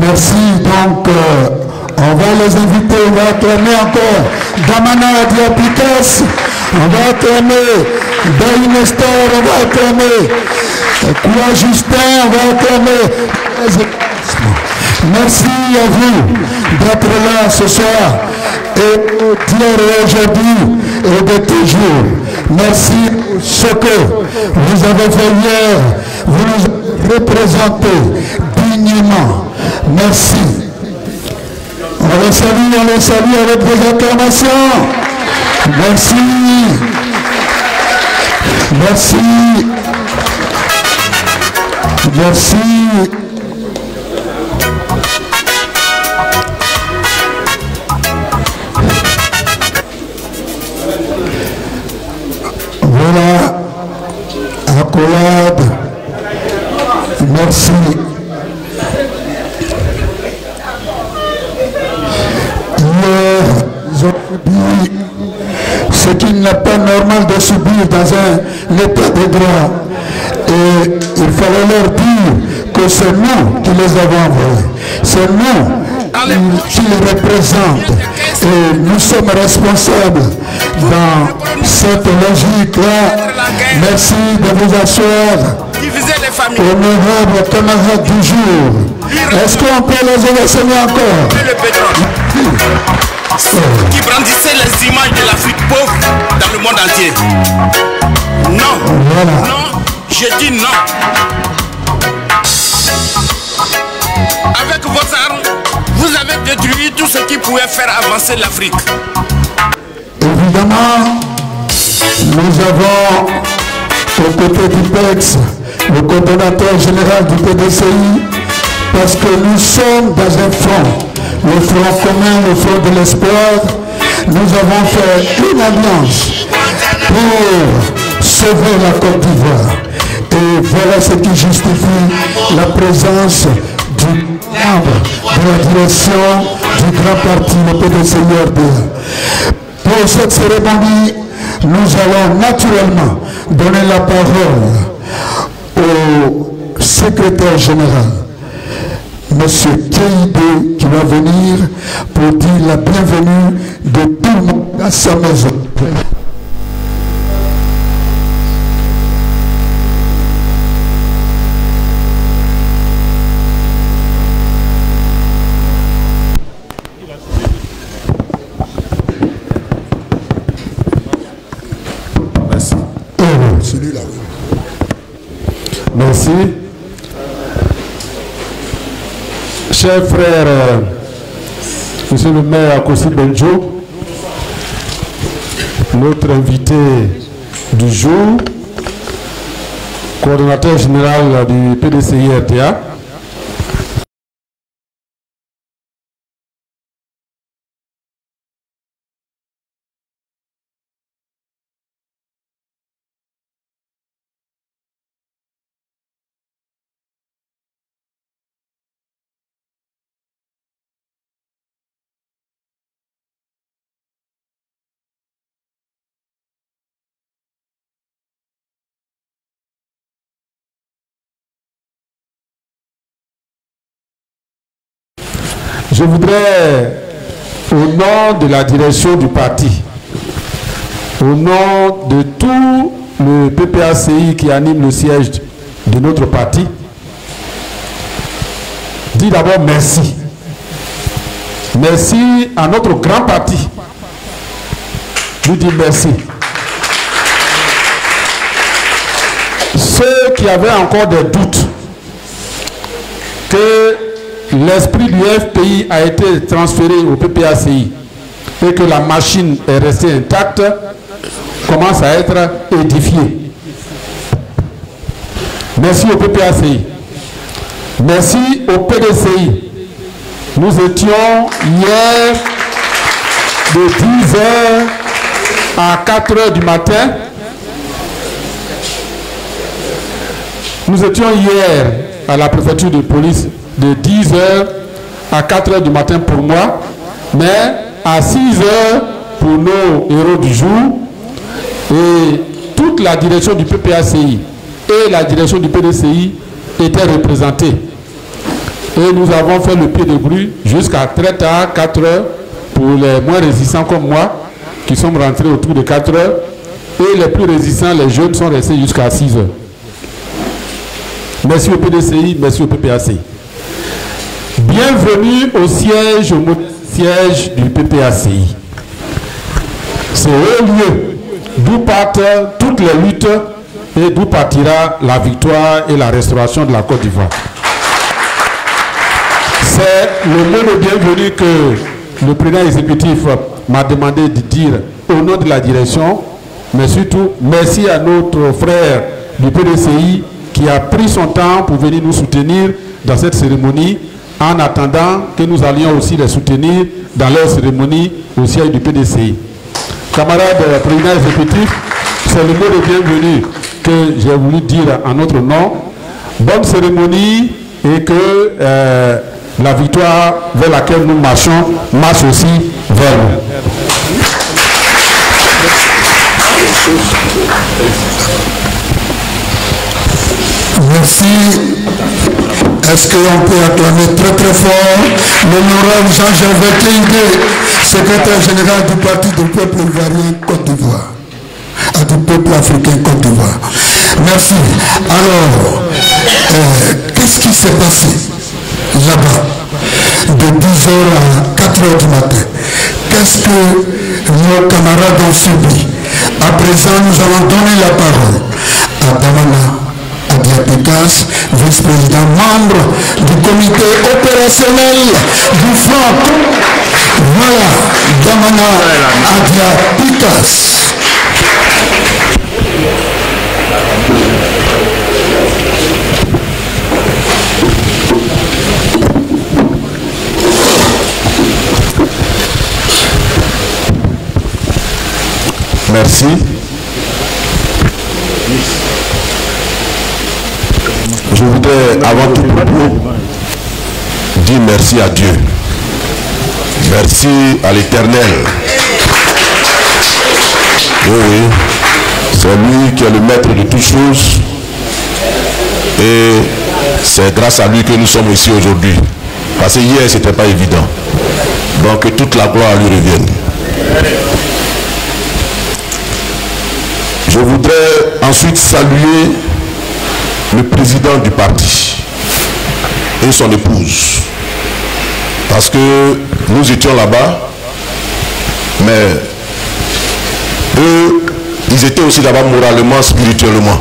Merci. Donc, on va les inviter, on va acclamer encore Damana Diapikas, on va acclamer Baï Nestor, on va acclamer Koua Justin, on va acclamer. Merci à vous d'être là ce soir et d'hier aujourd'hui et de toujours. Merci pour ce que vous avez fait hier, vous nous représentez dignement. Merci. On les salue avec des acclamations. Merci. Merci. Merci. Voilà, accolade. Merci. Hier, ils ont subi ce qu'il n'est pas normal de subir dans un état de droit. Et il fallait leur dire que c'est nous qui les avons envoyés. C'est nous qui les représentent. Et nous sommes responsables dans cette logique-là. Merci de vous asseoir. Honorable camarade du jour. Est-ce qu'on peut les élever encore? Qui brandissait les images de l'Afrique pauvre dans le monde entier. Non, voilà. Non, je dis non. Avec vos armes, vous avez détruit tout ce qui pouvait faire avancer l'Afrique. Évidemment, nous avons aux côtés du PEX le coordonnateur général du PDCI, parce que nous sommes dans un front, le front commun, le front de l'espoir. Nous avons fait une alliance pour sauver la Côte d'Ivoire. Et voilà ce qui justifie la présence du membre de la direction du grand parti, le PDCI-RDA. Pour cette cérémonie, nous allons naturellement donner la parole au secrétaire général, M. Keïdé, qui va venir pour dire la bienvenue de tout le monde à sa maison. Merci. Celui-là. Merci. Chers frères, Monsieur le maire Akossi Benjo, notre invité du jour, coordonnateur général du PDCI-RDA, je voudrais, au nom de la direction du parti, au nom de tout le PPACI qui anime le siège de notre parti, dire d'abord merci. Merci à notre grand parti. Nous dire merci. Ceux qui avaient encore des doutes que l'esprit du FPI a été transféré au PPACI et que la machine est restée intacte, commence à être édifiée. Merci au PPACI. Merci au PDCI. Nous étions hier de 10h à 4h du matin. Nous étions hier à la préfecture de police de 10h à 4h du matin pour moi, mais à 6h pour nos héros du jour, et toute la direction du PPACI et la direction du PDCI étaient représentées. Et nous avons fait le pied de grue jusqu'à très tard, 4 heures, pour les moins résistants comme moi, qui sont rentrés autour de 4 heures. Et les plus résistants, les jeunes, sont restés jusqu'à 6 heures. Merci au PDCI, merci au PPACI. Bienvenue au siège, au siège du PPACI. C'est au lieu d'où partent toutes les luttes et d'où partira la victoire et la restauration de la Côte d'Ivoire. C'est le mot de bienvenue que le président exécutif m'a demandé de dire au nom de la direction, mais surtout merci à notre frère du PDCI qui a pris son temps pour venir nous soutenir dans cette cérémonie, en attendant que nous allions aussi les soutenir dans leur cérémonie au siège du PDCI. Camarades président exécutif, c'est le mot de bienvenue que j'ai voulu dire en notre nom. Bonne cérémonie et que la victoire vers laquelle nous marchons marche aussi vers nous. Merci. Est-ce qu'on peut acclamer très très fort l'honorable Jean-Gervais Keïdé, secrétaire général du Parti du peuple ivoirien Côte d'Ivoire, du peuple africain Côte d'Ivoire. Merci. Alors, qu'est-ce qui s'est passé là-bas de 10h à 4h du matin? Qu'est-ce que nos camarades ont subi? À présent, nous allons donner la parole à Damana Adia-Pitas, vice-président, membre du comité opérationnel du front. Voilà, Damana Adia-Pitas. Merci. Je voudrais avant tout dire merci à Dieu. Merci à l'Éternel. Oui, oui. C'est lui qui est le maître de toutes choses. Et c'est grâce à lui que nous sommes ici aujourd'hui. Parce que hier, ce n'était pas évident. Donc que toute la gloire lui revienne. Je voudrais ensuite saluer le président du parti et son épouse. Parce que nous étions là-bas, mais eux, ils étaient aussi là-bas moralement, spirituellement.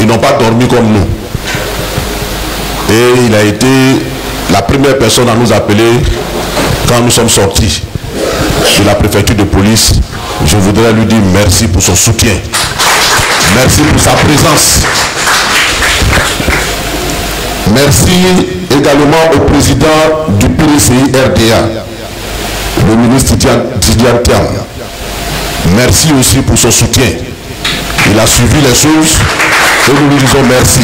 Ils n'ont pas dormi comme nous. Et il a été la première personne à nous appeler quand nous sommes sortis de la préfecture de police. Je voudrais lui dire merci pour son soutien. Merci pour sa présence. Merci également au président du PDCI RDA, le ministre Tidiane Thiam. Merci aussi pour son soutien. Il a suivi les choses et nous lui disons merci.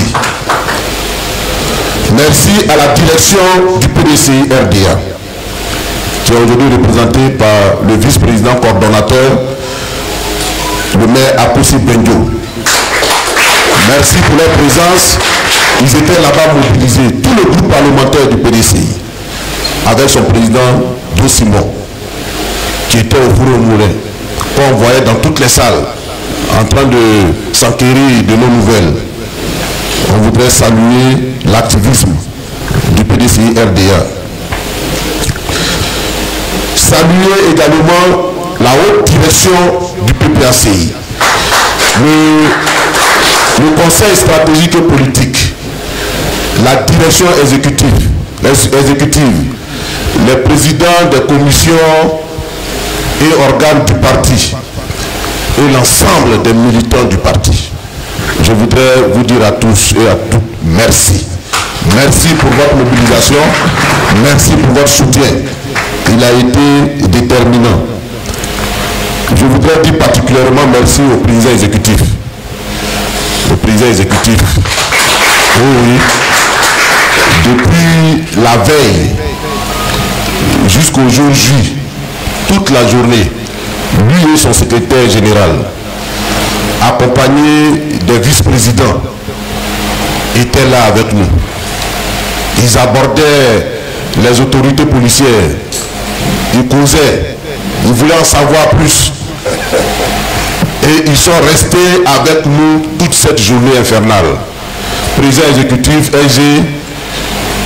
Merci à la direction du PDCI RDA, qui est aujourd'hui représentée par le vice-président coordonnateur, le maire Apossi Benjo. Merci pour leur présence. Ils étaient là-bas mobilisés, tout le groupe parlementaire du PDCI, avec son président Do Simon, qui était au Four au Moulin, qu'on voyait dans toutes les salles, en train de s'enquérir de nos nouvelles. On voudrait saluer l'activisme du PDCI RDA. Saluer également la haute direction du PPACI, le conseil stratégique et politique, la direction exécutive, les présidents des commissions et organes du parti et l'ensemble des militants du parti. Je voudrais vous dire à tous et à toutes merci. Merci pour votre mobilisation, merci pour votre soutien. Il a été déterminant. Je voudrais dire particulièrement merci au président exécutif. Le président exécutif, oui, depuis la veille jusqu'au jour J, toute la journée, lui et son secrétaire général, accompagné des vice-présidents, étaient là avec nous. Ils abordaient les autorités policières. Ils causaient. Ils voulaient en savoir plus. Et ils sont restés avec nous toute cette journée infernale. Président exécutif, LG,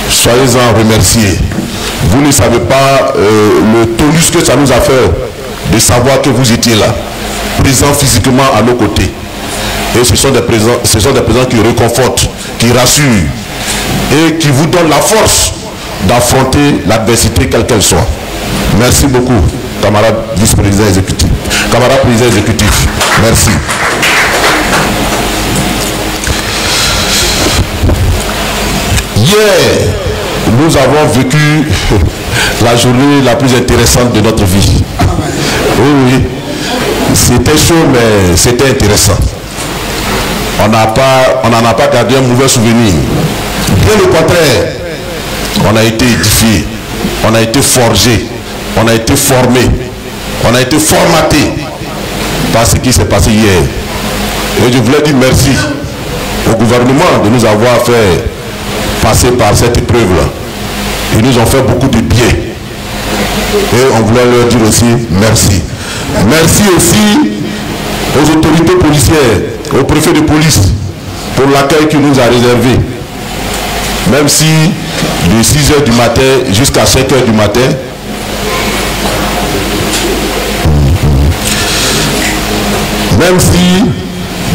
soyez-en remerciés. Vous ne savez pas le tonus que ça nous a fait de savoir que vous étiez là, présents physiquement à nos côtés. Et ce sont des présents qui réconfortent, qui rassurent et qui vous donnent la force d'affronter l'adversité quelle qu'elle soit. Merci beaucoup, camarade vice-président exécutif. Camarade président exécutif, merci. Hier, nous avons vécu la journée la plus intéressante de notre vie. Oui, oui. C'était chaud, mais c'était intéressant. On n'en a pas gardé un mauvais souvenir. Bien le contraire, on a été édifié, on a été forgé, on a été formé, on a été formaté par ce qui s'est passé hier. Et je voulais dire merci au gouvernement de nous avoir fait passer par cette épreuve-là. Ils nous ont fait beaucoup de bien. Et on voulait leur dire aussi merci. Merci aussi aux autorités policières, au préfet de police, pour l'accueil qu'il nous a réservé. Même si de 6 h du matin jusqu'à 5 h du matin, même si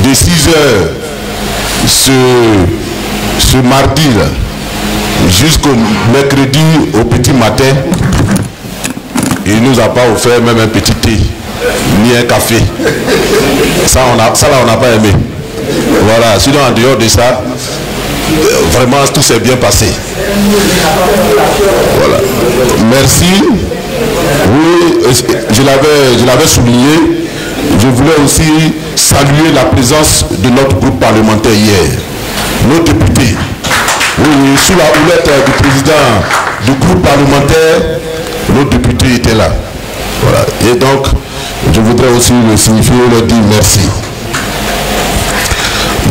de 6 h ce mardi jusqu'au mercredi au petit matin, il ne nous a pas offert même un petit thé, ni un café. Ça là, on n'a pas aimé. Voilà, sinon en dehors de ça, vraiment tout s'est bien passé. Voilà. Merci. Oui, je l'avais souligné. Je voulais aussi saluer la présence de notre groupe parlementaire hier. Nos députés. Oui, sous la houlette du président du groupe parlementaire, nos députés étaient là. Voilà. Et donc, je voudrais aussi le signifier, leur dire merci.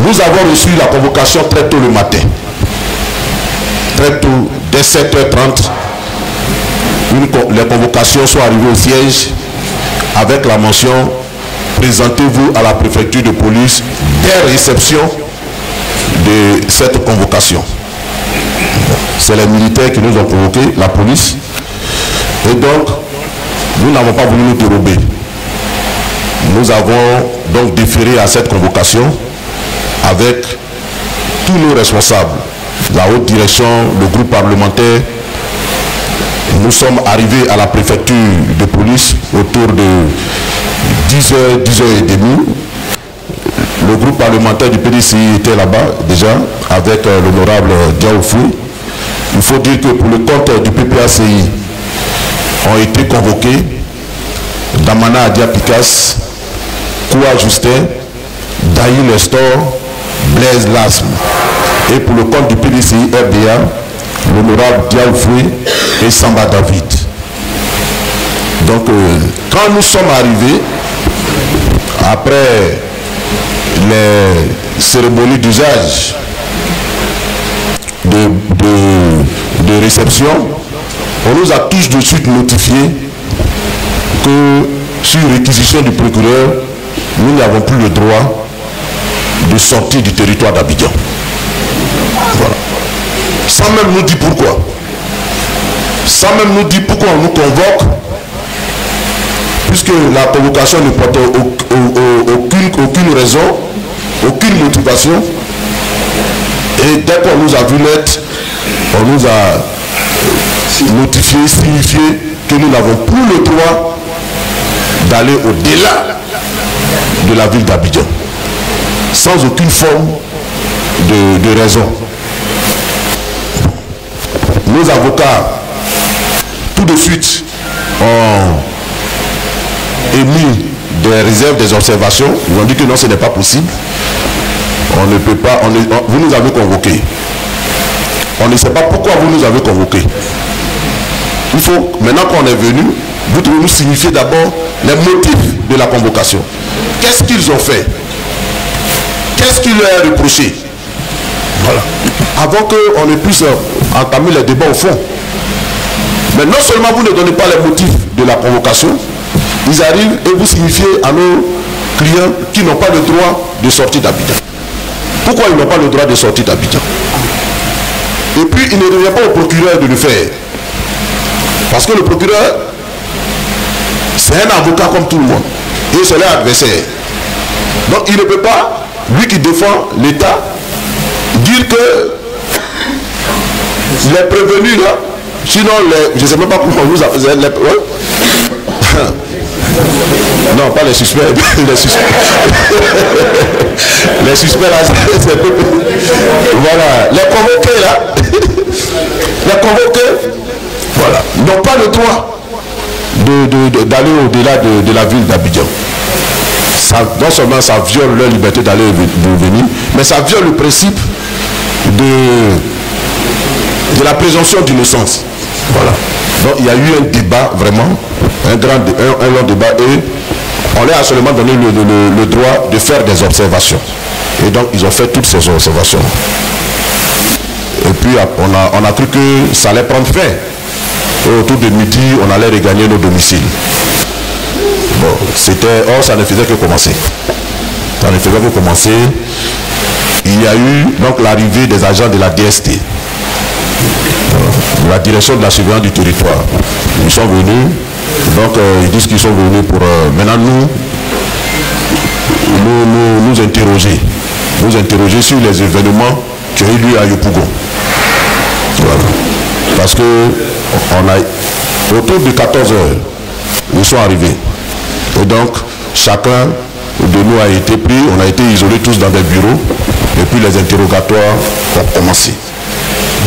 Nous avons reçu la convocation très tôt le matin. Très tôt, dès 7 h 30, les convocations sont arrivées au siège avec la mention « Présentez-vous à la préfecture de police dès réception de cette convocation ». C'est les militaires qui nous ont convoqués, la police. Et donc, nous n'avons pas voulu nous dérober. Nous avons donc déféré à cette convocation avec tous nos responsables, la haute direction, le groupe parlementaire. Nous sommes arrivés à la préfecture de police autour de 10 h, 10 h 30. Le groupe parlementaire du PDCI était là-bas déjà avec l'honorable Diaoufou. Il faut dire que pour le compte du PPACI ont été convoqués Damana Adia Picas, Koua Justin, Daï Nestor, Blaise Lasme. Et pour le compte du PDCI RDA, l'honorable Diaoufou et Samba David. Donc quand nous sommes arrivés, après les cérémonies d'usage de réception, on nous a tous de suite notifié que sur réquisition du procureur, nous n'avons plus le droit de sortir du territoire d'Abidjan. Voilà. Sans même nous dire pourquoi. Sans même nous dire pourquoi on nous convoque, puisque la convocation ne portait aucune raison, aucune motivation. Et dès qu'on nous a vu naître, on nous a notifié, signifié que nous n'avons plus le droit d'aller au-delà de la ville d'Abidjan, sans aucune forme de raison. Nos avocats, tout de suite, ont émis des réserves, des observations. Ils ont dit que non, ce n'est pas possible. On ne peut pas, vous nous avez convoqués. On ne sait pas pourquoi vous nous avez convoqués. Il faut, maintenant qu'on est venu, vous devez nous signifier d'abord les motifs de la convocation. Qu'est-ce qu'ils ont fait? Qu'est-ce qu'ils leur ont reproché? Voilà. Avant qu'on ne puisse entamer les débats au fond. Mais non seulement vous ne donnez pas les motifs de la convocation, ils arrivent et vous signifiez à nos clients qui n'ont pas le droit de sortir d'Abidjan. Pourquoi ils n'ont pas le droit de sortir d'Abidjan? Et puis il ne revient pas au procureur de le faire. Parce que le procureur, c'est un avocat comme tout le monde. Et c'est leur adversaire. Donc il ne peut pas, lui qui défend l'État, dire que les prévenus là, sinon je ne sais même pas comment vous appelez les... Non, pas les suspects. Les suspects. Les suspects là, c'est... Voilà. Les convoqués là, les convoqués, voilà, n'ont pas le droit d'aller au-delà de la ville d'Abidjan. Non seulement ça viole leur liberté d'aller et de venir, mais ça viole le principe de la présomption d'innocence. Voilà. Donc il y a eu un débat vraiment, un long débat, et on leur a seulement donné le droit de faire des observations. Et donc ils ont fait toutes ces observations. Et puis on a cru que ça allait prendre fin. Et autour de midi, on allait regagner nos domiciles. Bon, or ça ne faisait que commencer. Ça ne faisait que commencer. Il y a eu donc l'arrivée des agents de la DST, la direction de la surveillance du territoire. Ils sont venus, donc ils disent qu'ils sont venus pour maintenant nous interroger. Nous interroger sur les événements qui ont eu lieu à Yopougon. Voilà. Parce que autour de 14 heures, ils sont arrivés. Et donc, chacun de nous a été pris, on a été isolés tous dans des bureaux, et puis les interrogatoires ont commencé.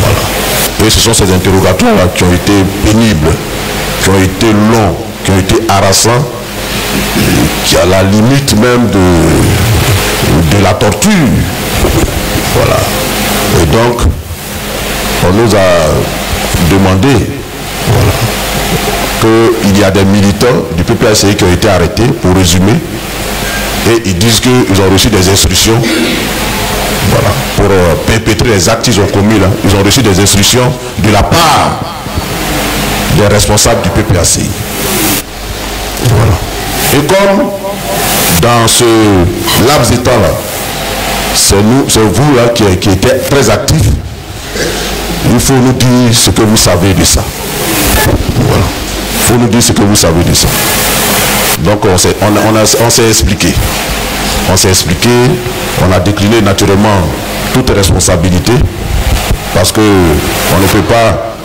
Voilà. Et ce sont ces interrogatoires-là qui ont été pénibles, qui ont été longs, qui ont été harassants, qui à la limite même de la torture. Voilà. Et donc, on nous a demandé, voilà, qu'il y a des militants du PPACI qui ont été arrêtés, pour résumer, et ils disent qu'ils ont reçu des instructions, voilà, pour perpétrer les actes qu'ils ont commis là. Ils ont reçu des instructions de la part des responsables du PPACI. Voilà. Et comme dans ce laps de temps là, c'est vous là qui êtes très actifs, il faut nous dire ce que vous savez de ça. Voilà. Il faut nous dire ce que vous savez de ça. Donc on s'est expliqué. On s'est expliqué, on a décliné naturellement toute responsabilité, parce que on ne peut pas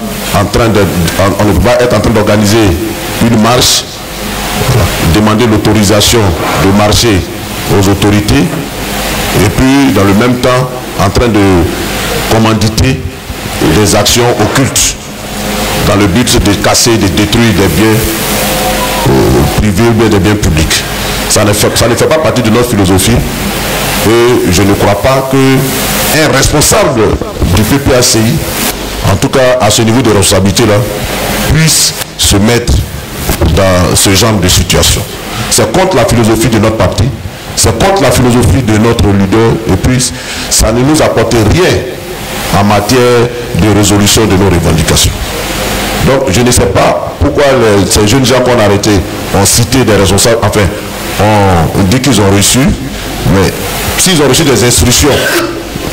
être en train d'organiser une marche, voilà, demander l'autorisation de marcher aux autorités, et puis dans le même temps en train de commanditer des actions occultes dans le but de casser, de détruire des biens privés ou des biens publics. Ça ne fait pas partie de notre philosophie, et je ne crois pas qu'un responsable du PPACI, en tout cas à ce niveau de responsabilité-là, puisse se mettre dans ce genre de situation. C'est contre la philosophie de notre parti, c'est contre la philosophie de notre leader, et puis ça ne nous apporte rien en matière de résolution de nos revendications. Donc je ne sais pas pourquoi ces jeunes gens qu'on a arrêtés ont cité des responsables, enfin on dit qu'ils ont reçu, mais s'ils ont reçu des instructions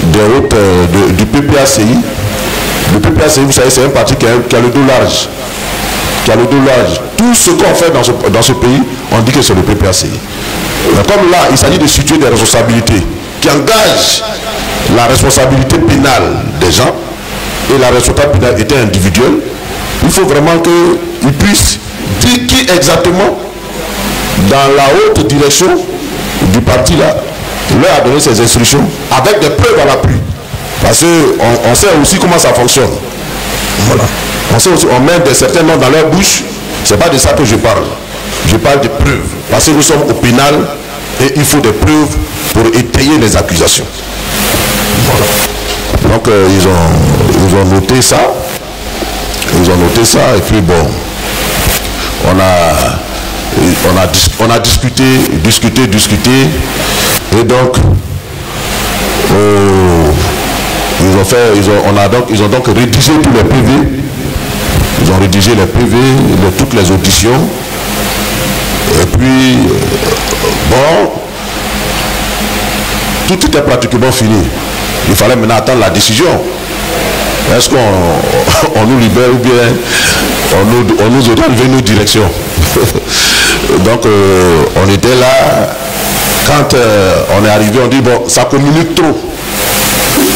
du PPACI, le PPACI, vous savez, c'est un parti qui a le dos large. Qui a le dos large. Tout ce qu'on fait dans ce pays, on dit que c'est le PPACI. Mais comme là, il s'agit de situer des responsabilités qui engagent la responsabilité pénale des gens, et la responsabilité pénale était individuelle, il faut vraiment qu'ils puissent dire qui exactement, dans la haute direction du parti là, leur a donné ces instructions avec des preuves à l'appui. Parce qu'on sait aussi comment ça fonctionne. Voilà. On sait aussi, on met certains noms dans leur bouche. C'est pas de ça que je parle. Je parle de preuves. Parce que nous sommes au pénal et il faut des preuves pour étayer les accusations. Voilà. Donc ils ont noté ça. Ils ont noté ça, et puis bon, on a discuté, et donc Ils ont donc rédigé tous les PV. Ils ont rédigé les PV, toutes les auditions. Et puis, bon, tout était pratiquement fini. Il fallait maintenant attendre la décision. Est-ce qu'on nous libère ou bien on nous oriente vers nos directions? Donc, on était là. Quand on est arrivé, on dit, bon, ça communique trop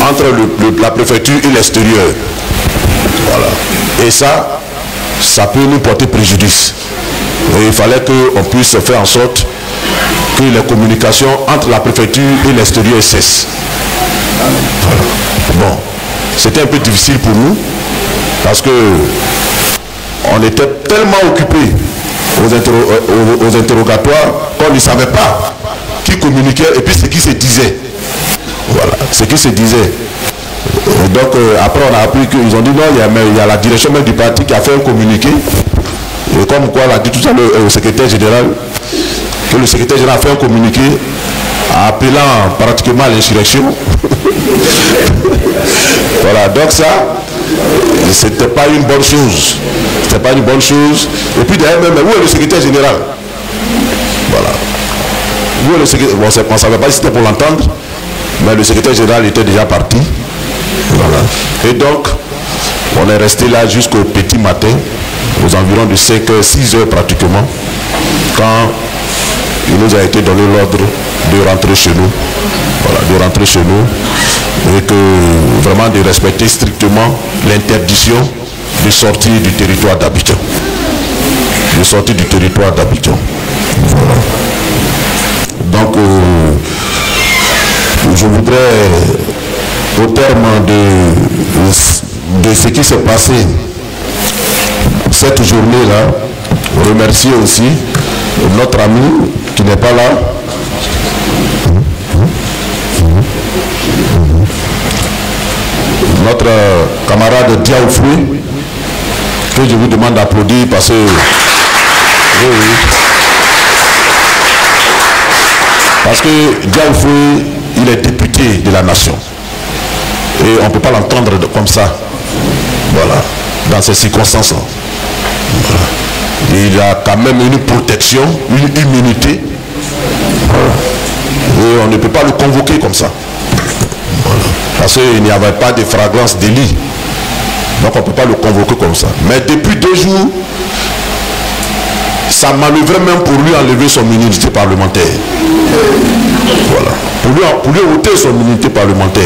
entre la préfecture et l'extérieur. Voilà. Et ça peut nous porter préjudice. Et il fallait qu'on puisse faire en sorte que les communications entre la préfecture et l'extérieur cessent. Voilà. Bon, c'était un peu difficile pour nous parce que on était tellement occupés aux interrogatoires qu'on ne savait pas qui communiquait et puis ce qui se disait. Voilà, ce qui se disait. Et donc après on a appris qu'ils ont dit non, il y a la direction même du parti qui a fait un communiqué. Et comme quoi l'a dit tout à l'heure au secrétaire général, que le secrétaire général a fait un communiqué appelant pratiquement à l'insurrection. Voilà, donc ça, c'était pas une bonne chose. C'était pas une bonne chose. Et puis d'ailleurs même, où est le secrétaire général? Voilà. Où est le secrétaire? Bon, on ne savait pas si c'était pour l'entendre, mais le secrétaire général était déjà parti. Voilà. Et donc, on est resté là jusqu'au petit matin, aux environs de 5h, 6h pratiquement, quand il nous a été donné l'ordre de rentrer chez nous. Voilà, de rentrer chez nous et que vraiment de respecter strictement l'interdiction de sortir du territoire d'Abidjan. De sortir du territoire d'Abidjan. Voilà. Donc, je voudrais, au terme de ce qui s'est passé cette journée-là, remercier aussi notre ami qui n'est pas là, notre camarade Diaoufoué, que je vous demande d'applaudir parce que parce que Diaoufoué, il est député de la nation et on ne peut pas l'entendre comme ça, voilà, dans ces circonstances-là. Voilà. Il a quand même une protection, une immunité, voilà. Et on ne peut pas le convoquer comme ça. Voilà. Parce qu'il n'y avait pas de flagrance délit. Donc on ne peut pas le convoquer comme ça. Mais depuis 2 jours, ça manœuvrait même pour lui enlever son immunité parlementaire. Voilà. Pour lui ôter son immunité parlementaire.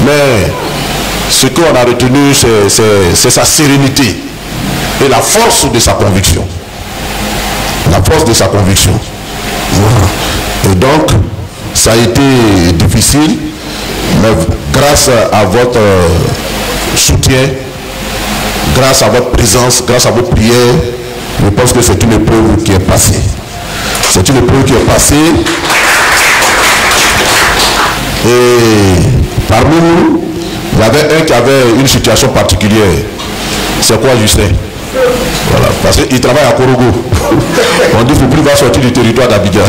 Mais ce qu'on a retenu, c'est sa sérénité et la force de sa conviction. La force de sa conviction. Voilà. Et donc, ça a été difficile, mais grâce à votre soutien, grâce à votre présence, grâce à vos prières, je pense que c'est une épreuve qui est passée. C'est une épreuve qui est passée. Et parmi nous, il y avait un qui avait une situation particulière. C'est quoi, je sais? Voilà, parce qu'il travaille à Korogo. On dit qu'il va sortir du territoire d'Abidjan.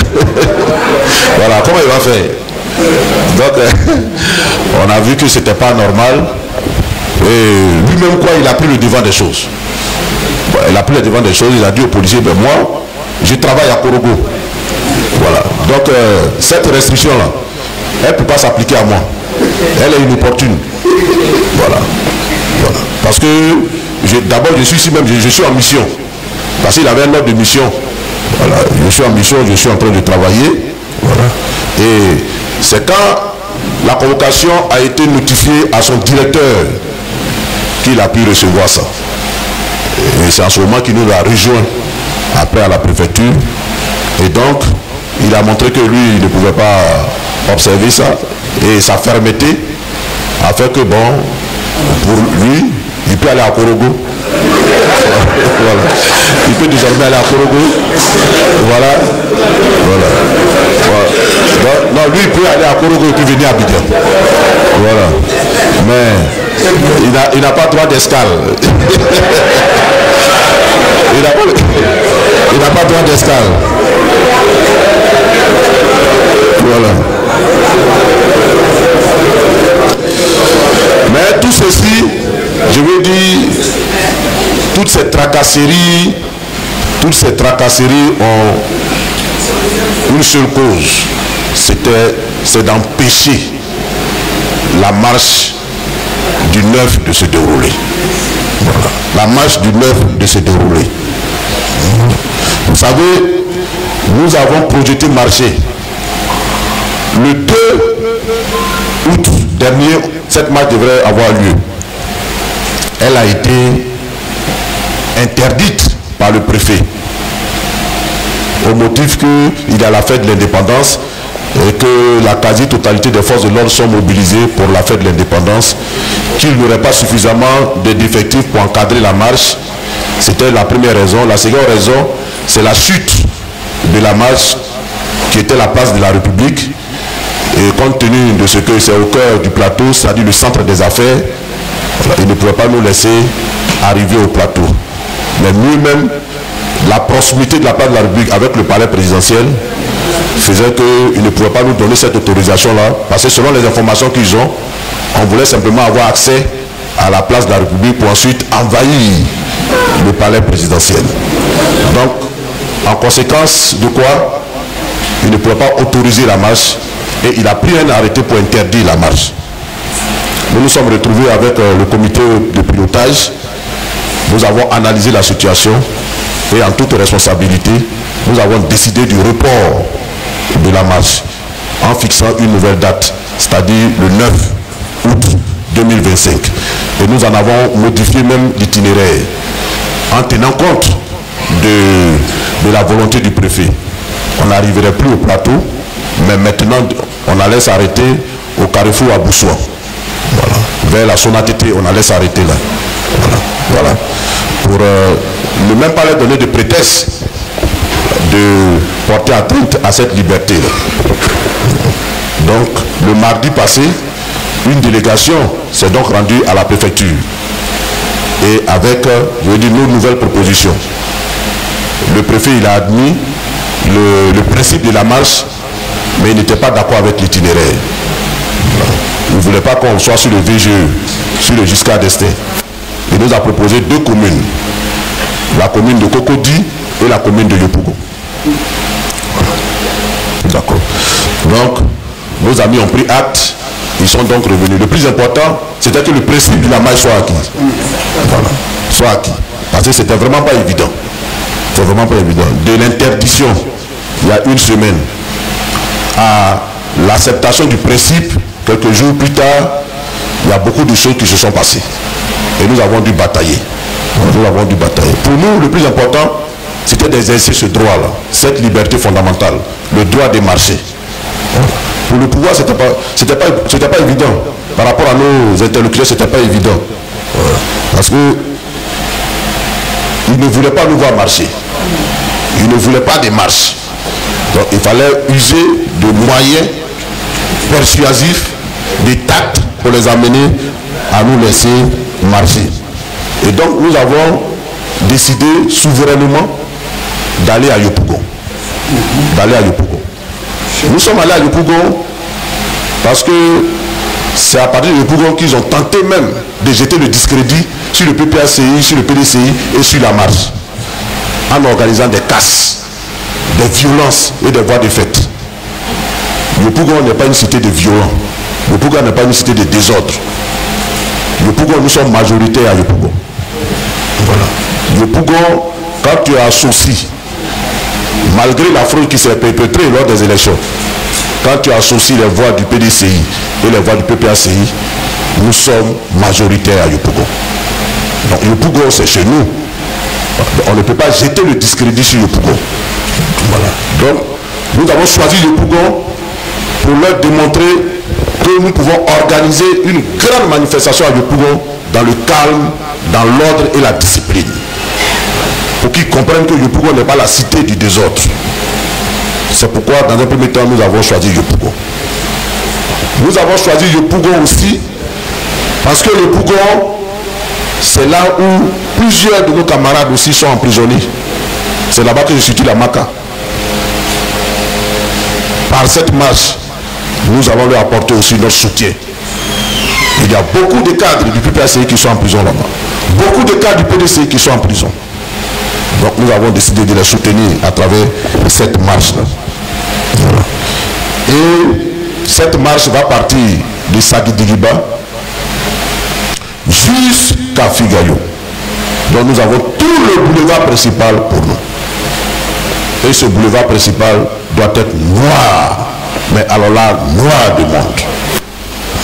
Voilà, comment il va faire? Donc, on a vu que c'était pas normal. Et lui-même, quoi, il a pris le devant des choses. Il a pris le devant des choses, il a dit aux policiers, ben moi, je travaille à Korogo. Voilà. Donc, cette restriction-là, elle ne peut pas s'appliquer à moi. Elle est inopportune. Voilà. Voilà. Parce que d'abord, je suis ici même, je suis en mission. Parce qu'il avait un ordre de mission. Voilà. Je suis en mission, je suis en train de travailler. Voilà. Et c'est quand la convocation a été notifiée à son directeur qu'il a pu recevoir ça. Et c'est en ce moment qu'il nous a rejoint après à la préfecture. Et donc, il a montré que lui, il ne pouvait pas observer ça. Et sa fermeté a fait que, bon, pour lui, il peut aller à Korogo. Voilà. Il peut désormais aller à Korogo. Voilà. Voilà. Voilà. Non, lui, il peut aller à Korogo et puis venir à Abidjan. Voilà. Mais il n'a pas droit d'escale. Il n'a pas droit d'escale. Voilà. Mais tout ceci, je veux dire, toutes ces tracasseries ont une seule cause, c'est d'empêcher la marche du 9 de se dérouler. Voilà. La marche du 9 de se dérouler. Vous savez, nous avons projeté marcher le 2 août dernier. Cette marche devrait avoir lieu. Elle a été interdite par le préfet au motif qu'il y a la fête de l'indépendance et que la quasi-totalité des forces de l'ordre sont mobilisées pour la fête de l'indépendance, qu'il n'y aurait pas suffisamment d'effectifs pour encadrer la marche. C'était la première raison. La seconde raison, c'est la chute de la marche qui était la place de la République. Et compte tenu de ce que c'est au cœur du plateau, c'est-à-dire le centre des affaires, il ne pouvait pas nous laisser arriver au plateau. Mais lui-même, la proximité de la place de la République avec le palais présidentiel faisait qu'il ne pouvait pas nous donner cette autorisation-là, parce que selon les informations qu'ils ont, on voulait simplement avoir accès à la place de la République pour ensuite envahir le palais présidentiel. Donc, en conséquence de quoi, il ne pouvait pas autoriser la marche et il a pris un arrêté pour interdire la marche. Nous nous sommes retrouvés avec le comité de pilotage. Nous avons analysé la situation et en toute responsabilité, nous avons décidé du report de la marche en fixant une nouvelle date, c'est-à-dire le 9 août 2025. Et nous en avons modifié même l'itinéraire en tenant compte de la volonté du préfet. On n'arriverait plus au plateau, mais maintenant on allait s'arrêter au carrefour à Boussois. Voilà. Vers la Sonatété, on allait s'arrêter là. Voilà. Voilà. Pour ne même pas leur donner de prétexte de porter atteinte à cette liberté-là. Donc, le mardi passé, une délégation s'est donc rendue à la préfecture. Et avec, je veux dire, nos nouvelles propositions. Le préfet, il a admis le principe de la marche, mais il n'était pas d'accord avec l'itinéraire. Il ne voulait pas qu'on soit sur le VGE, sur le Giscard d'Estaing. Il nous a proposé deux communes, la commune de Cocody et la commune de Yopougon. D'accord. Donc, nos amis ont pris acte, ils sont donc revenus. Le plus important, c'était que le principe de la marche soit acquis. Voilà, soit acquis. Parce que c'était vraiment pas évident. C'est vraiment pas évident. De l'interdiction, il y a une semaine, à l'acceptation du principe, quelques jours plus tard, il y a beaucoup de choses qui se sont passées. Et nous avons dû batailler. Nous avons dû batailler. Pour nous, le plus important, c'était d'exercer ce droit-là, cette liberté fondamentale, le droit de marcher. Pour le pouvoir, c'était pas évident. Par rapport à nos interlocuteurs, c'était pas évident. Parce que ils ne voulaient pas nous voir marcher. Ils ne voulaient pas de marche. Donc il fallait user de moyens persuasifs, de tact pour les amener à nous laisser marcher. Et donc nous avons décidé souverainement d'aller à Yopougon. Nous sommes allés à Yopougon parce que c'est à partir de Yopougon qu'ils ont tenté même de jeter le discrédit sur le PPACI, sur le PDCI et sur la marche, en organisant des casses, des violences et des voies de fait. Yopougon n'est pas une cité de violents. Yopougon n'est pas une cité de désordre. Yopougon, nous sommes majoritaires à Yopougon. Voilà. Yopougon, quand tu as associé, malgré la fraude qui s'est perpétrée lors des élections, quand tu associes les voix du PDCI et les voix du PPACI, nous sommes majoritaires à Yopougon. Donc Yopougon, c'est chez nous. On ne peut pas jeter le discrédit sur Yopougon. Voilà. Donc, nous avons choisi Yopougon pour leur démontrer que nous pouvons organiser une grande manifestation à Yopougon dans le calme, dans l'ordre et la discipline. Pour qu'ils comprennent que Yopougon n'est pas la cité du désordre. C'est pourquoi, dans un premier temps, nous avons choisi Yopougon. Nous avons choisi Yopougon aussi parce que Yopougon, c'est là où plusieurs de nos camarades aussi sont emprisonnés. C'est là-bas que je situe la Maca. Par cette marche, nous allons leur apporter aussi notre soutien. Il y a beaucoup de cadres du PPACI qui sont en prison là-bas. Beaucoup de cadres du PDCI qui sont en prison. Donc nous avons décidé de les soutenir à travers cette marche-là. Voilà. Et cette marche va partir de Sagidigiba jusqu'à Figayo. Donc nous avons tout le boulevard principal pour nous. Et ce boulevard principal doit être noir. Mais alors là, noir de monde.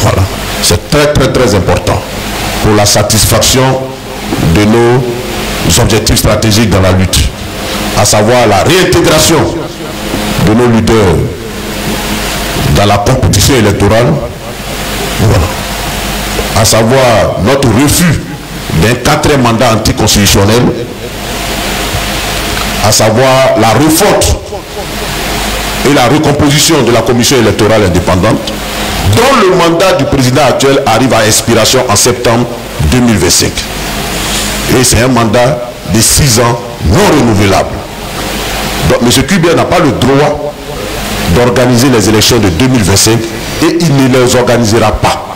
Voilà. C'est très important pour la satisfaction de nos objectifs stratégiques dans la lutte. À savoir la réintégration de nos leaders dans la compétition électorale. Voilà. À savoir notre refus d'un 4e mandat anticonstitutionnel, à savoir la refonte et la recomposition de la commission électorale indépendante, dont le mandat du président actuel arrive à expiration en septembre 2025. Et c'est un mandat de 6 ans non renouvelable. Donc M. Kubia n'a pas le droit d'organiser les élections de 2025 et il ne les organisera pas.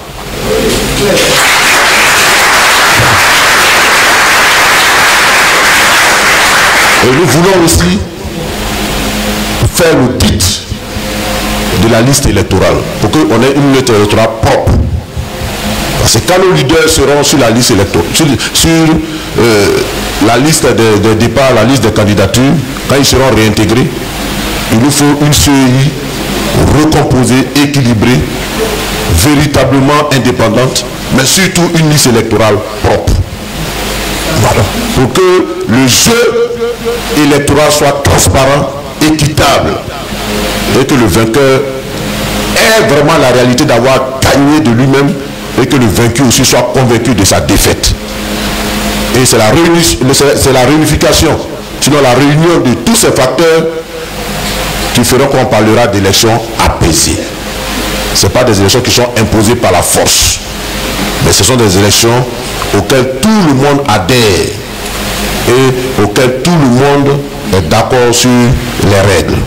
Et nous voulons aussi faire le l'audit de la liste électorale pour qu'on ait une liste électorale propre. Parce que quand nos leaders seront sur la liste électorale, sur la liste de départ, la liste de candidatures, quand ils seront réintégrés, il nous faut une CEI recomposée, équilibrée, véritablement indépendante, mais surtout une liste électorale propre. Voilà. Pour que le jeu électoral soit transparent, équitable, et que le vainqueur ait vraiment la réalité d'avoir gagné de lui-même et que le vaincu aussi soit convaincu de sa défaite. Et c'est la réunification, sinon la réunion de tous ces facteurs qui feront qu'on parlera d'élections apaisées. Ce ne sont pas des élections qui sont imposées par la force, mais ce sont des élections auxquelles tout le monde adhère et auxquelles tout le monde est d'accord sur les règles.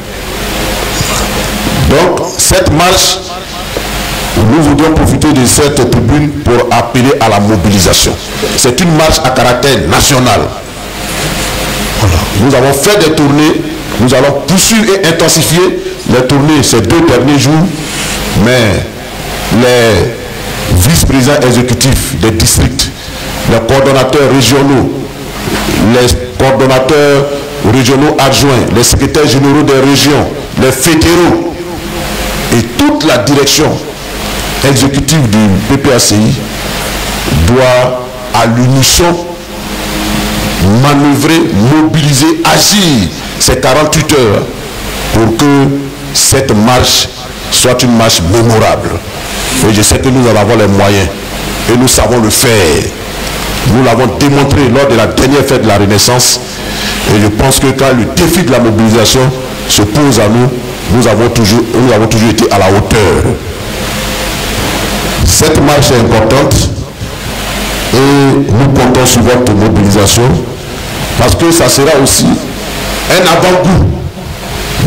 Donc, cette marche, nous voudrions profiter de cette tribune pour appeler à la mobilisation. C'est une marche à caractère national. Voilà. Nous avons fait des tournées, nous allons poursuivre et intensifier les tournées ces 2 derniers jours, mais les vice-présidents exécutifs des districts, les coordonnateurs régionaux, les coordonnateurs régionaux adjoints, les secrétaires généraux des régions, les fédéraux et toute la direction exécutive du PPACI doit à l'unisson manœuvrer, mobiliser, agir ces 48 heures pour que cette marche soit une marche mémorable. Et je sais que nous en avons les moyens et nous savons le faire. Nous l'avons démontré lors de la dernière fête de la Renaissance et je pense que quand le défi de la mobilisation se pose à nous, nous avons toujours été à la hauteur. Cette marche est importante et nous comptons sur votre mobilisation parce que ça sera aussi un avant-goût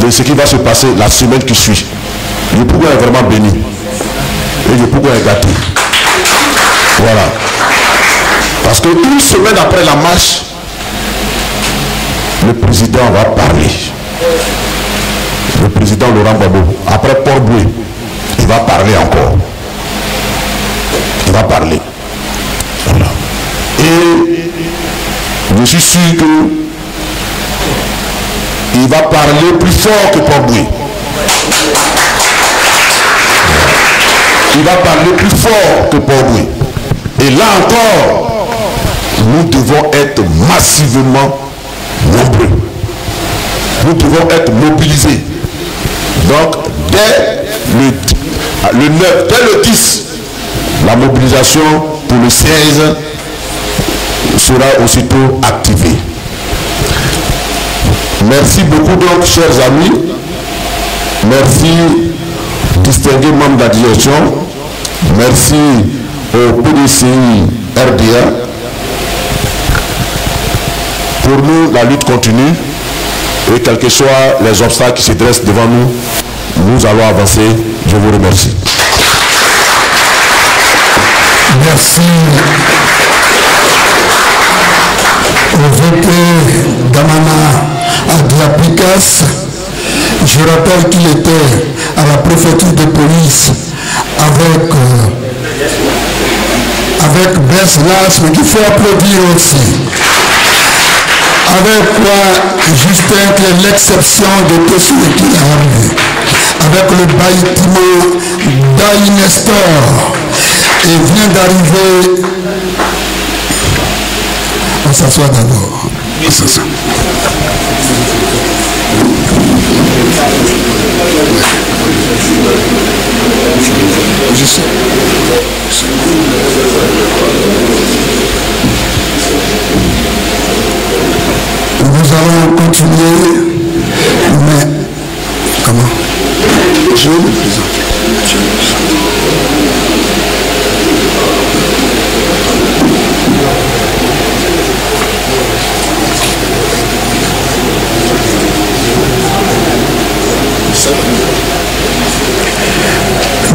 de ce qui va se passer la semaine qui suit. Le pouvoir est vraiment béni et le pouvoir est gâté. Voilà. Parce que une semaine après la marche, le président va parler. Le président Laurent Gbagbo, après Port-Boué, il va parler encore. Il va parler. Voilà. Et je suis sûr que il va parler plus fort que Port-Boué. Il va parler plus fort que Port-Boué. Et là encore, nous devons être massivement nombreux. Nous devons être mobilisés. Donc, dès le 9, dès le 10, la mobilisation pour le 16 sera aussitôt activée. Merci beaucoup donc, chers amis. Merci, distingués membres de la direction. Merci au PDCI RDA. Pour nous, la lutte continue. Et quels que soient les obstacles qui se dressent devant nous, nous allons avancer. Je vous remercie. Merci au VP Damana Adiapikas. Je rappelle qu'il était à la préfecture de police avec Beslas, mais qu'il faut applaudir aussi. Avec quoi Justin, qui est l'exception de tout ce qui est arrivé. Avec le bâtiment d'Aïe Nestor. Et vient d'arriver. On s'assoit d'abord. On s'assoit. Je sais. Nous allons continuer, mais comment? Je vais le présenter.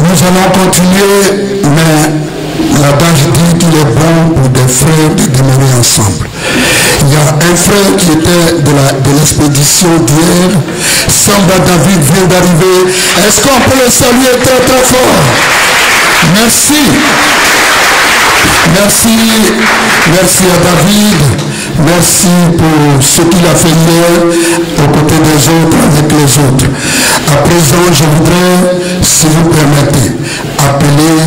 Nous allons continuer, mais l'adage dit qu'il est bon pour des frères de demeurer ensemble. Il y a un frère qui était de l'expédition d'hier. Samba David vient d'arriver. Est-ce qu'on peut le saluer très très fort? Merci. Merci. Merci à David. Merci pour ce qu'il a fait hier aux côtés des autres, avec les autres. À présent, je voudrais, si vous permettez, appeler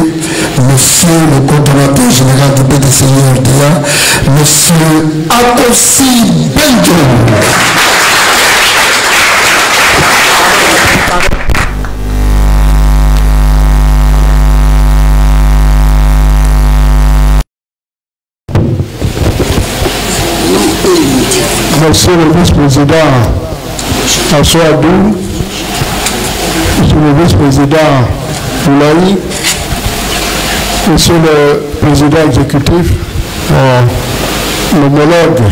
Monsieur le coordonnateur général du PDCI-RDA, Monsieur Akossi Benjo. Monsieur le vice-président Assoadou, Monsieur le vice-président Moulaï, Monsieur le président exécutif, l'homologue,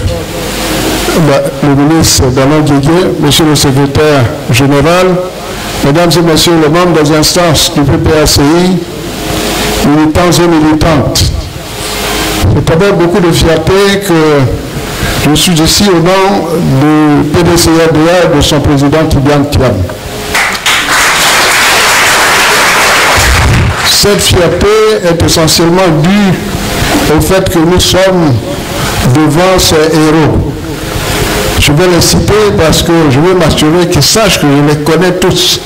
le ministre Bernard Didier, Monsieur le secrétaire général, Mesdames et Messieurs les membres des instances du PPACI, militants et militantes. C'est avec beaucoup de fierté que je suis ici au nom du PDCI-RDA et de son président Tidiane Thiam. Cette fierté est essentiellement due au fait que nous sommes devant ces héros. Je vais les citer parce que je veux m'assurer qu'ils sachent que je les connais tous.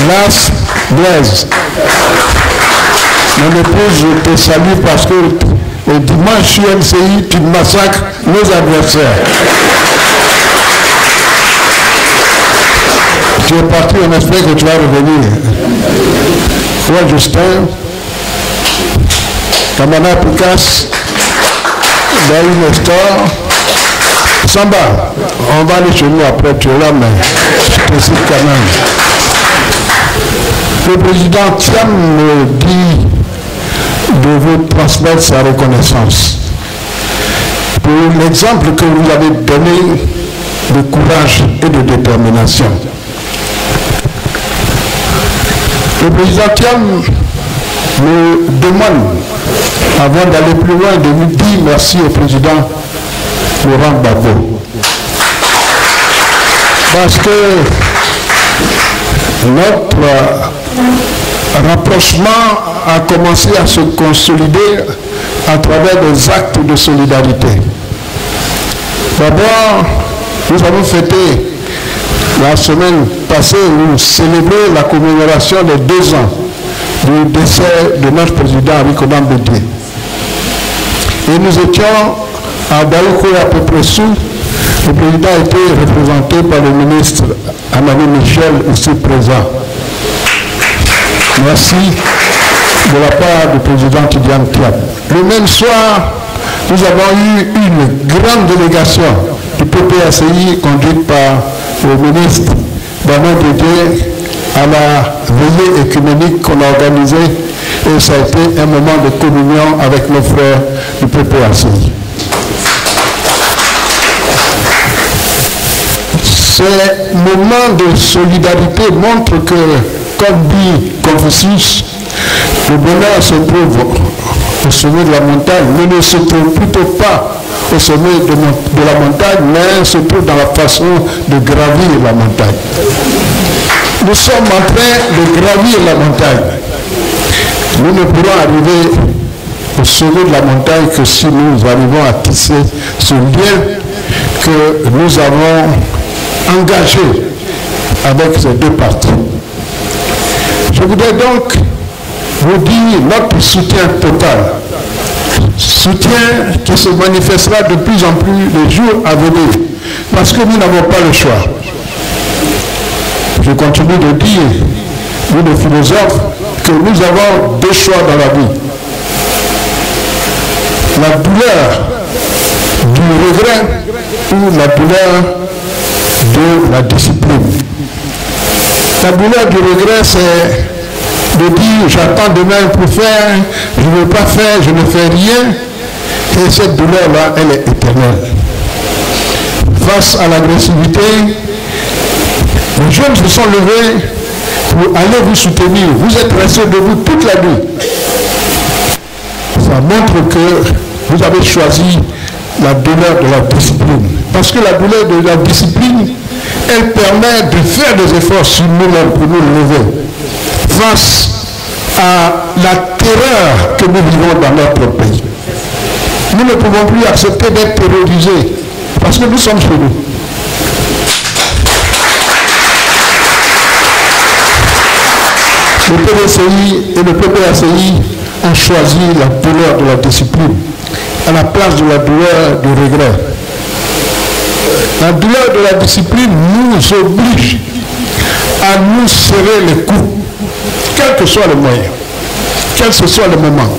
Las Blaise. Mon épouse, je te salue parce que au dimanche UNCI, tu massacres nos adversaires. Tu es parti, on espère que tu vas revenir. Toi, Justin, Kamana Pikas, Daï Nestor, Samba, on va aller chez nous après, tu es là, mais je te cite quand même. Le président Thiam me dit de vous transmettre sa reconnaissance pour l'exemple que vous avez donné de courage et de détermination. Le président Thiam me demande, avant d'aller plus loin, de lui dire merci au président Laurent Gbagbo. Parce que notre rapprochement a commencé à se consolider à travers des actes de solidarité. D'abord, nous avons fêté la semaine passée, nous célébrons la commémoration des 2 ans du décès de notre président Arikonan Bédié. Et nous étions à Daoukou à peu près sous. Le président a été représenté par le ministre Amani Michel, ici présent. Merci de la part du président Tidiane Thiam. Le même soir, nous avons eu une grande délégation du PPACI conduite par le ministre Bernard Didier à la veillée écuménique qu'on a organisée, et ça a été un moment de communion avec nos frères du PPACI. Ces moments de solidarité montrent que, comme dit Confucius, Le bonheur se trouve au sommet de la montagne, mais ne se trouve plutôt pas au sommet de la montagne, mais se trouve dans la façon de gravir la montagne. Nous sommes en train de gravir la montagne. Nous ne pourrons arriver au sommet de la montagne que si nous arrivons à tisser ce lien que nous avons engagé avec ces deux parties. Je voudrais donc vous dire notre soutien total. Soutien qui se manifestera de plus en plus les jours à venir, parce que nous n'avons pas le choix. Je continue de dire, nous les philosophes, que nous avons deux choix dans la vie. La douleur du regret ou la douleur de la discipline. La douleur du regret, c'est de dire j'attends demain pour faire, je ne veux pas faire, je ne fais rien. Et cette douleur-là, elle est éternelle. Face à l'agressivité, les jeunes se sont levés pour aller vous soutenir. Vous êtes restés debout toute la nuit. Ça montre que vous avez choisi la douleur de la discipline. Parce que la douleur de la discipline, elle permet de faire des efforts sur nous-mêmes pour nous lever face à la terreur que nous vivons dans notre pays. Nous ne pouvons plus accepter d'être terrorisés parce que nous sommes chez nous. Le PDCI et le PPACI ont choisi la douleur de la discipline à la place de la douleur du regret. La douleur de la discipline nous oblige à nous serrer les coups, quel que soit le moyen, quel que soit le moment.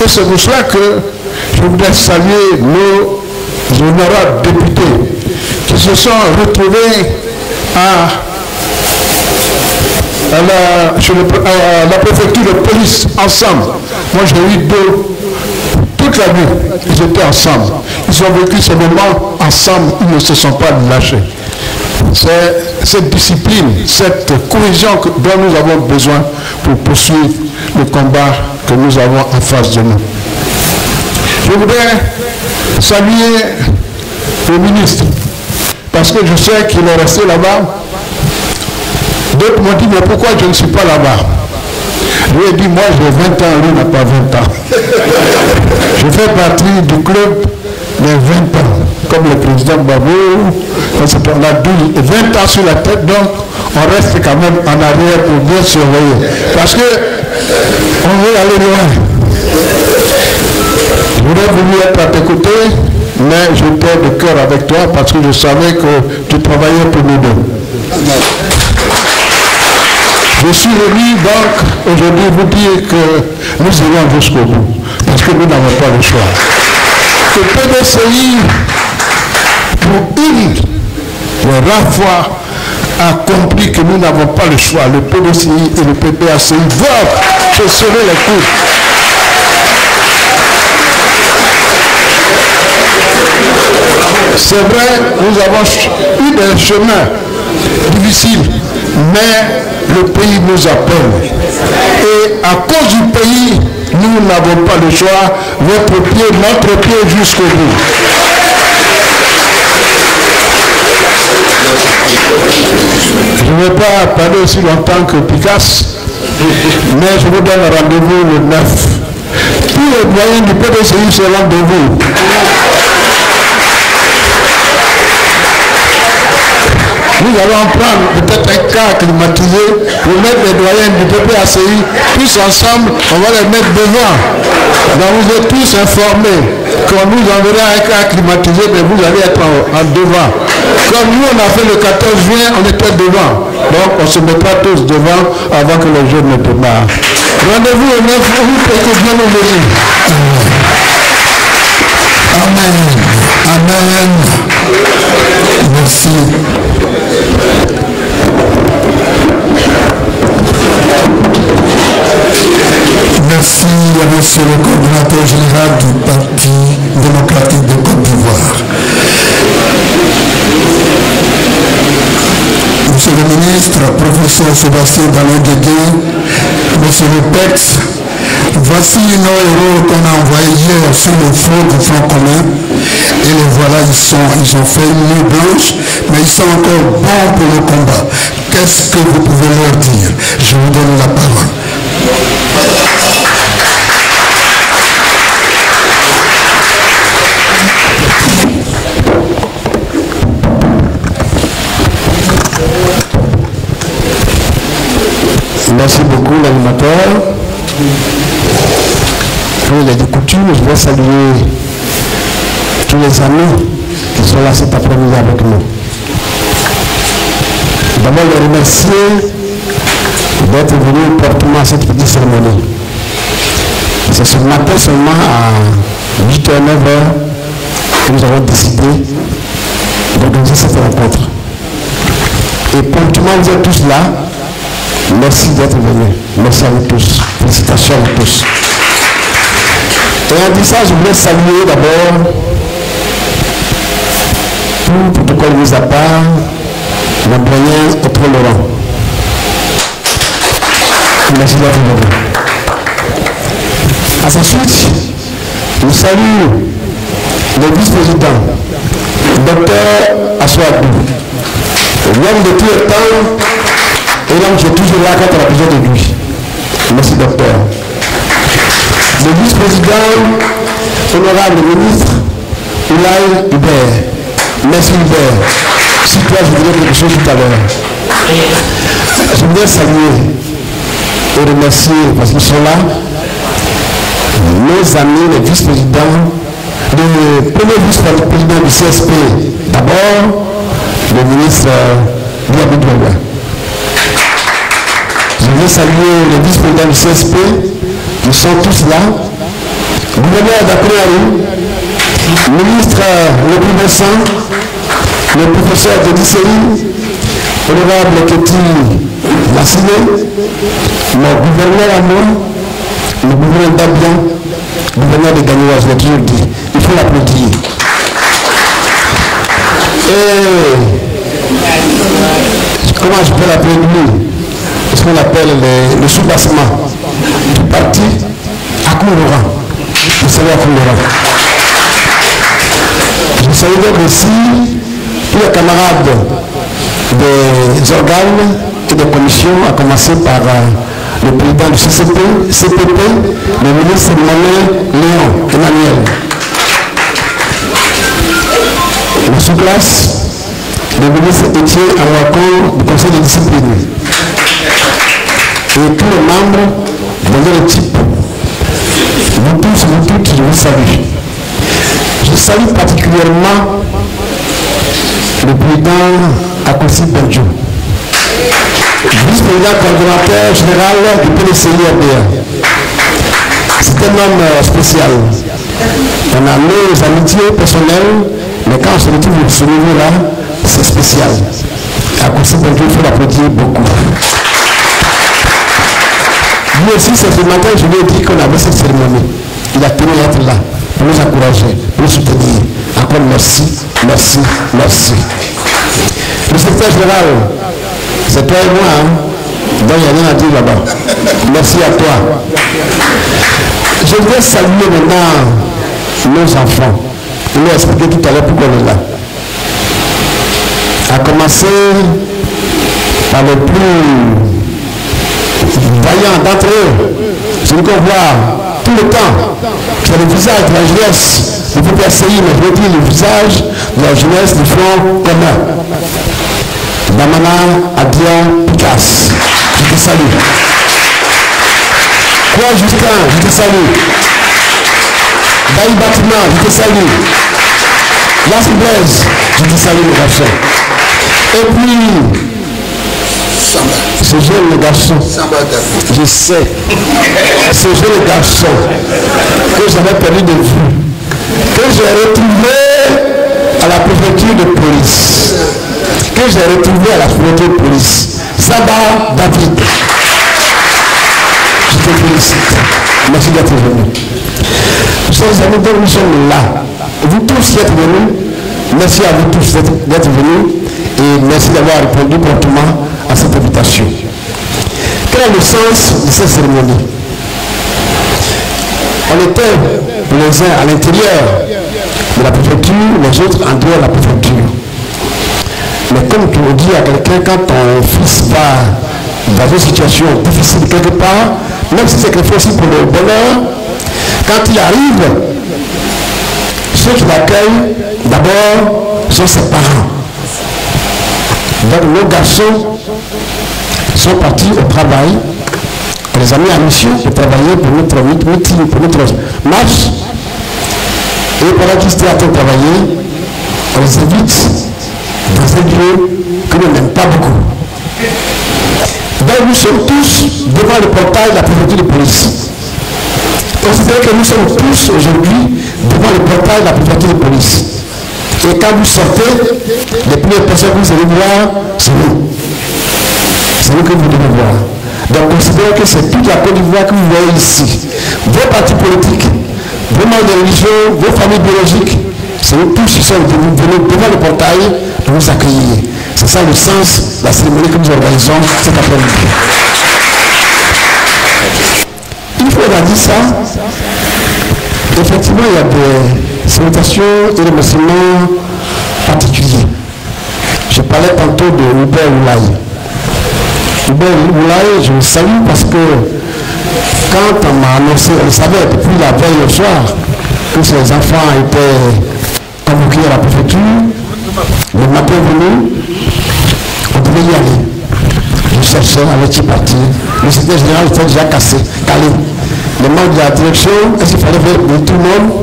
Et c'est pour cela que je voudrais saluer nos honorables députés qui se sont retrouvés à la préfecture de police ensemble. Moi j'ai eu deux toute la nuit, ils étaient ensemble. Ils ont vécu ces moments ensemble, ils ne se sont pas lâchés. C'est cette discipline, cette cohésion dont nous avons besoin pour poursuivre le combat que nous avons en face de nous. Je voudrais saluer le ministre, parce que je sais qu'il est resté là-bas. D'autres m'ont dit, mais pourquoi je ne suis pas là-bas? Je lui ai dit, moi j'ai 20 ans, lui n'a pas 20 ans. Je fais partie du club des 20 ans, comme le président Babou. On a 20 ans sur la tête, donc on reste quand même en arrière pour bien surveiller. Parce que on veut aller loin. Je voudrais voulu être à tes côtés, mais j'étais de cœur avec toi parce que je savais que tu travaillais pour nous deux. Je suis venu donc aujourd'hui vous dire que nous irons jusqu'au bout, parce que nous n'avons pas le choix. Le PDCI, pour une rare fois, a compris que nous n'avons pas le choix. Le PDCI et le PPACI doivent se serrer les coudes. C'est vrai, nous avons eu des chemins difficiles, mais le pays nous appelle. Et à cause du pays, nous n'avons pas le choix. Votre pied, notre pied jusqu'au bout. Je ne vais pas parler aussi longtemps que Picasso, mais je vous donne rendez-vous le 9. Tous les moyens du PDCI seront de vous. Nous allons prendre peut-être un cas climatisé pour mettre les doyens du PPACI tous ensemble, on va les mettre devant. Donc vous êtes tous informés. Quand nous enverrons un cas climatisé, mais vous allez être en devant. Comme nous on a fait le 14 juin, on était devant. Donc on se mettra tous devant avant que les jeunes ne démarrent. Rendez-vous au 9 août et que Dieu nous bénisse. Amen. Amen. Merci. Merci à monsieur le coordinateur général du Parti démocratique de Côte d'Ivoire. Monsieur le ministre, professeur Sébastien Ballon-Guégué, monsieur le PEX, Voici nos héros qu'on a envoyés hier sur le front du Front commun. Et les voilà, ils ont fait une nuit blanche, mais ils sont encore bons pour le combat. Qu'est-ce que vous pouvez leur dire? Je vous donne la parole. Merci beaucoup l'animateur. Comme il est de coutume, je vais saluer tous les amis qui sont là cet après-midi avec nous. D'abord les remercier d'être venus portement à cette petite cérémonie. C'est ce matin seulement à 8h, 9h que nous avons décidé d'organiser cette rencontre. Et promptement vous êtes tous là. Merci d'être venus. Merci à vous tous. Félicitations à vous tous. Et en disant ça, je voulais saluer d'abord tout protocole mis à part, le doyen Otro Laurent. Merci d'être venu. À sa suite, je salue le vice-président, Dr Aswadou, l'homme de tout le temps. Et l'homme qui est toujours là quand on a besoin de lui. Merci docteur. Le vice-président, honorable ministre, Oulaye Hubert. Merci Hubert. Si toi je voudrais quelque chose tout à l'heure. Je voudrais saluer et remercier parce qu'ils sont là. Nos amis, les vice-présidents, le premier vice-président du CSP, d'abord, le ministre Diabou Douala. Je veux saluer les vice-présidents du CSP, qui sont tous là. Gouverneur d'Akouyari, ministre le plus récent, le professeur de Disseri, honorable Keti Lassine, mon gouverneur à moi, le gouverneur d'Abian, gouverneur de Gagnoua, je l'ai toujours dit. Il faut l'applaudir. Et comment je peux l'appeler lui? Ce qu'on appelle le sous-bassement du parti Akourora. Je salue Akourora. Je salue donc aussi tous les camarades des organes et des commissions, à commencer par le président du CPP, le ministre Monet Léon Emmanuel. Le sous-classe, le ministre Étienne Amouakon du conseil de discipline. Et tous les membres de l'équipe. Vous tous, vous toutes, je vous salue. Je salue particulièrement le président Akossi Benjo, vice-président coordonnateur général du PDCI-RDA. C'est un homme spécial. On a nos amitiés personnelles, mais quand on se retrouve à ce niveau-là, c'est spécial. Akossi Benjo, il faut l'applaudir beaucoup. Lui aussi, c'est ce matin, je lui ai dit qu'on avait cette cérémonie. Il a tenu à être là, pour nous encourager, pour nous soutenir. Encore merci, merci, merci. Le secrétaire général, c'est toi et moi, hein? Donc il n'y a rien à dire là-bas. Merci à toi. Je voudrais saluer maintenant nos enfants. Je vais expliquer tout à l'heure pourquoi on est là. À commencer par le plus vaillant d'entre eux, celui qu'on voit tout le temps, c'est le visage de la jeunesse du PPCI, mais je veux dire le visage de la jeunesse du Front commun. Damana Adian Picasse, je te salue. Quoi Justin, je te salue. Daï Bâtiment, je te salue. Las Blaise, je te salue mon garçon. Et puis, ce jeune garçon, je sais, ce jeune garçon que j'avais perdu de vue, que j'ai retrouvé à la préfecture de police, que j'ai retrouvé à la préfecture de police, Saba David. Je te félicite. Merci d'être venu. Chers amis, donc nous sommes là. Vous tous qui êtes venus, merci à vous tous d'être venus et merci d'avoir répondu promptement à cette invitation. Quel est le sens de cette cérémonie? On était les uns à l'intérieur de la préfecture, les autres en dehors de la préfecture. Mais comme tu le dis à quelqu'un, quand ton fils va dans une situation difficile quelque part, même si c'est quelque chose aussi pour le bonheur, quand il arrive, ceux qui l'accueillent, d'abord, sont ses parents. Donc nos garçons sont partis au travail. On les a mis en mission pour travailler pour notre meeting, pour notre marche. Et pendant qu'ils étaient en train de travailler, on les invite dans un lieu que nous n'aimons pas beaucoup. Donc nous sommes tous devant le portail de la préfecture de police. Considérez que nous sommes tous aujourd'hui devant le portail de la préfecture de police. Et quand vous sortez, les premières personnes que vous allez voir, c'est nous. C'est nous que vous devez voir. Donc considérez que c'est toute la Côte d'Ivoire que vous voyez ici. Vos partis politiques, vos membres de religion, vos familles biologiques, c'est nous tous qui sommes venus devant le portail pour vous accueillir. C'est ça le sens de la cérémonie que nous organisons cet après-midi. Il faut dire ça. Effectivement, il y a des salutations et des remerciements particuliers. Je parlais tantôt de Hubert Oulaye. Hubert Oulaye, je le salue parce que quand on m'a annoncé, on le savait depuis la veille au soir, que ces enfants étaient convoqués à la préfecture, le matin venu, on devait y aller. Je cherchais avec qui partir. Le secrétaire général était déjà calé. Les membres de la direction, est-ce qu'il fallait faire de tout le monde?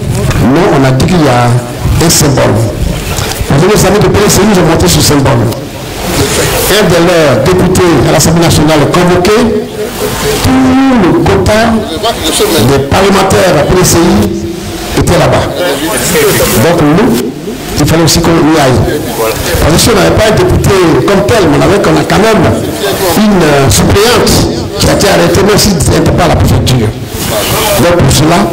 Non, on a dit qu'il y a un symbole. Les amis de PSI nous ont montré ce symbole. Un de leurs députés à l'Assemblée nationale convoqué, tout le quota des parlementaires à PSI était là-bas. Donc nous, il fallait aussi qu'on y aille. Parce que si on n'avait pas un député comme tel, mais on a quand même une suppléante qui a été arrêtée, même si elle n'était pas à la préfecture. Donc pour cela,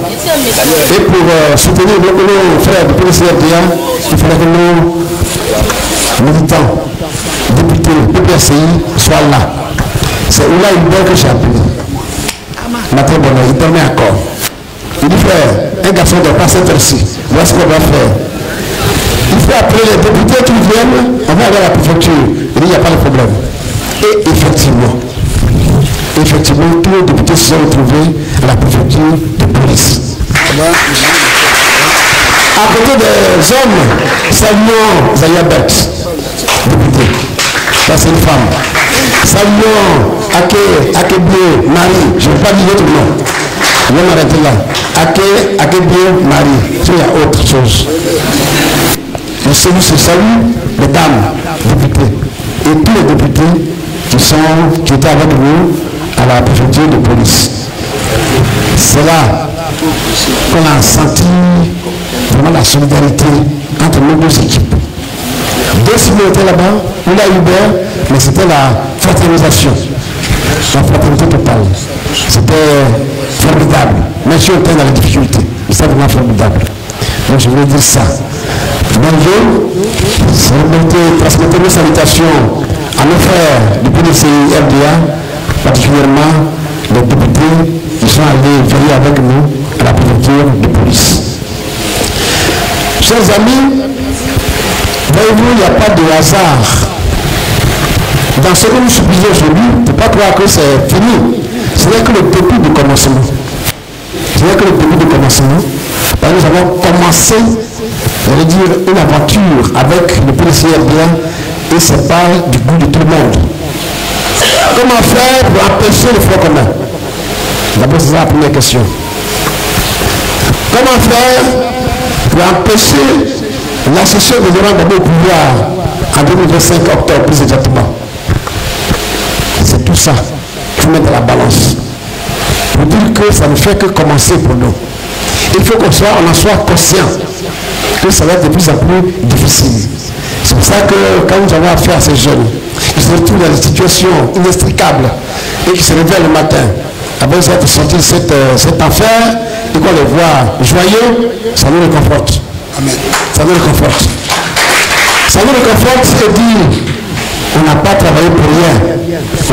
et pour soutenir nos frères du PCRDA, il fallait que nos militants, députés, PPCI soient là. C'est où là une que j'ai appelé. Matin bonheur, il dormait encore. Il dit frère, un garçon ne doit pas cette heure-ci. Voilà ce qu'on va faire. Il faut appeler les députés qui viennent, on va aller à la préfecture. Il dit il n'y a pas de problème. Et effectivement, tous les députés se sont retrouvés à la préfecture de police. À côté des hommes, saluons Zayabet, député. Ça c'est une femme. Saluons Akebie Marie. Je ne vais pas dire votre nom. Je vais m'arrêter là. Akebie Marie. Il y a autre chose. Je salue les dames députés et tous les députés qui étaient avec nous à la préfecture de police. C'est là qu'on a senti vraiment la solidarité entre nos deux équipes. Deux civils étaient là-bas, on a Hubert, mais c'était la fraternisation, la fraternité totale. C'était formidable, même si on était dans la difficulté, c'était vraiment formidable. Donc je voulais dire ça. Bonjour, transmettez mes salutations à nos frères du PDCI RDA, particulièrement les députés qui sont allés veiller avec nous à la préfecture de police. Chers amis, voyez-vous, il n'y a pas de hasard. Dans ce que nous subissons aujourd'hui, il ne faut pas croire que c'est fini. Ce n'est que le début du commencement. Ce n'est que le début du commencement. Parce que nous avons commencé, j'allais dire, une aventure avec le PCRDA et c'est pas du goût de tout le monde. Comment faire pour empêcher le front commun? D'abord, c'est ça la première question. Comment faire pour empêcher l'association de Laurent Gbagbo au pouvoir en 2025 octobre, plus exactement? C'est tout ça qu'il faut mettre à la balance. Pour dire que ça ne fait que commencer pour nous. Il faut qu'on en soit conscient que ça va être de plus en plus difficile. C'est pour ça que quand nous avons affaire à ces jeunes, ils se retrouvent dans des situations inextricables et qui se réveillent le matin après être sortis de cet enfer et qu'on les voit joyeux, ça nous réconforte. Amen. Ça nous réconforte. Ça nous réconforte, c'est dire on n'a pas travaillé pour rien.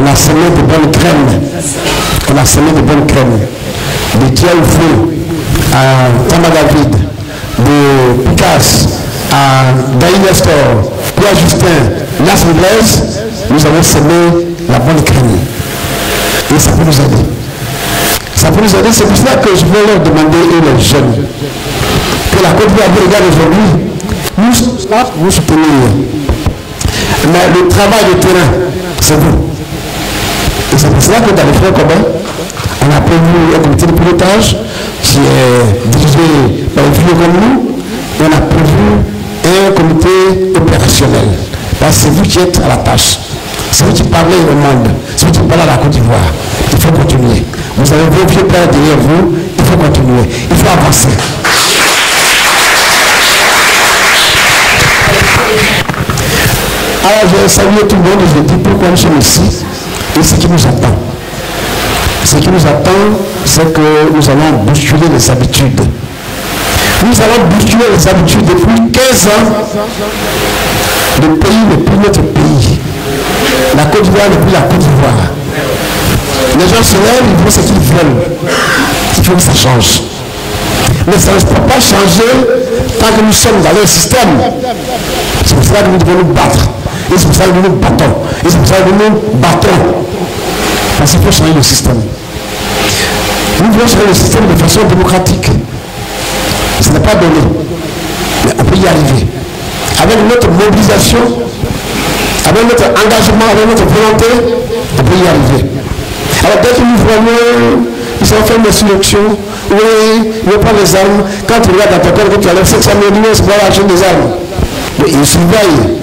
On a semé de bonnes graines. On a semé de bonnes graines. Des dieux au feu. à Tamba David, de Picasse, à Daï Nestor, Pierre Justin, l'Assemblée, nous avons semé la bonne graine. Et ça peut nous aider. Ça peut nous aider, c'est pour ça que je veux leur demander, et les jeunes, que la Côte d'Ivoire vous regarde aujourd'hui, nous soutenir. Mais le travail de terrain, c'est vous. Et c'est pour cela que dans les frères communs, on a prévu un comité de pilotage qui est dirigé par les vieux comme nous, et on a prévu un comité opérationnel. Parce que c'est vous qui êtes à la tâche. C'est vous qui parlez au monde. C'est vous qui parlez à la Côte d'Ivoire. Il faut continuer. Vous avez vos vieux pères derrière vous. Il faut continuer. Il faut avancer. Alors je salue tout le monde et je dis pourquoi nous sommes ici et ce qui nous attend. Ce qui nous attend, c'est que nous allons bousculer les habitudes. Nous allons bousculer les habitudes depuis 15 ans. Le pays n'est plus notre pays. La Côte d'Ivoire n'est plus la Côte d'Ivoire. Les gens se lèvent, ils font ce qu'ils veulent. Il faut que ça change. Mais ça ne peut pas changer tant que nous sommes dans le système. C'est pour ça que nous devons nous battre. Et c'est pour ça que nous nous battons. Et c'est pour ça que nous nous battons. Parce qu'il faut changer le système. Nous devons changer le système de façon démocratique. Ce n'est pas donné. Mais on peut y arriver. Avec notre mobilisation, avec notre engagement, avec notre volonté, on peut y arriver. Alors dès que nous voyons, ils ont fait une insurrection, oui, ils vont prendre les armes. Quand tu regardes dans ton corps que tu as l'air 700 millions, c'est pour acheter des armes. Mais ils surveillent.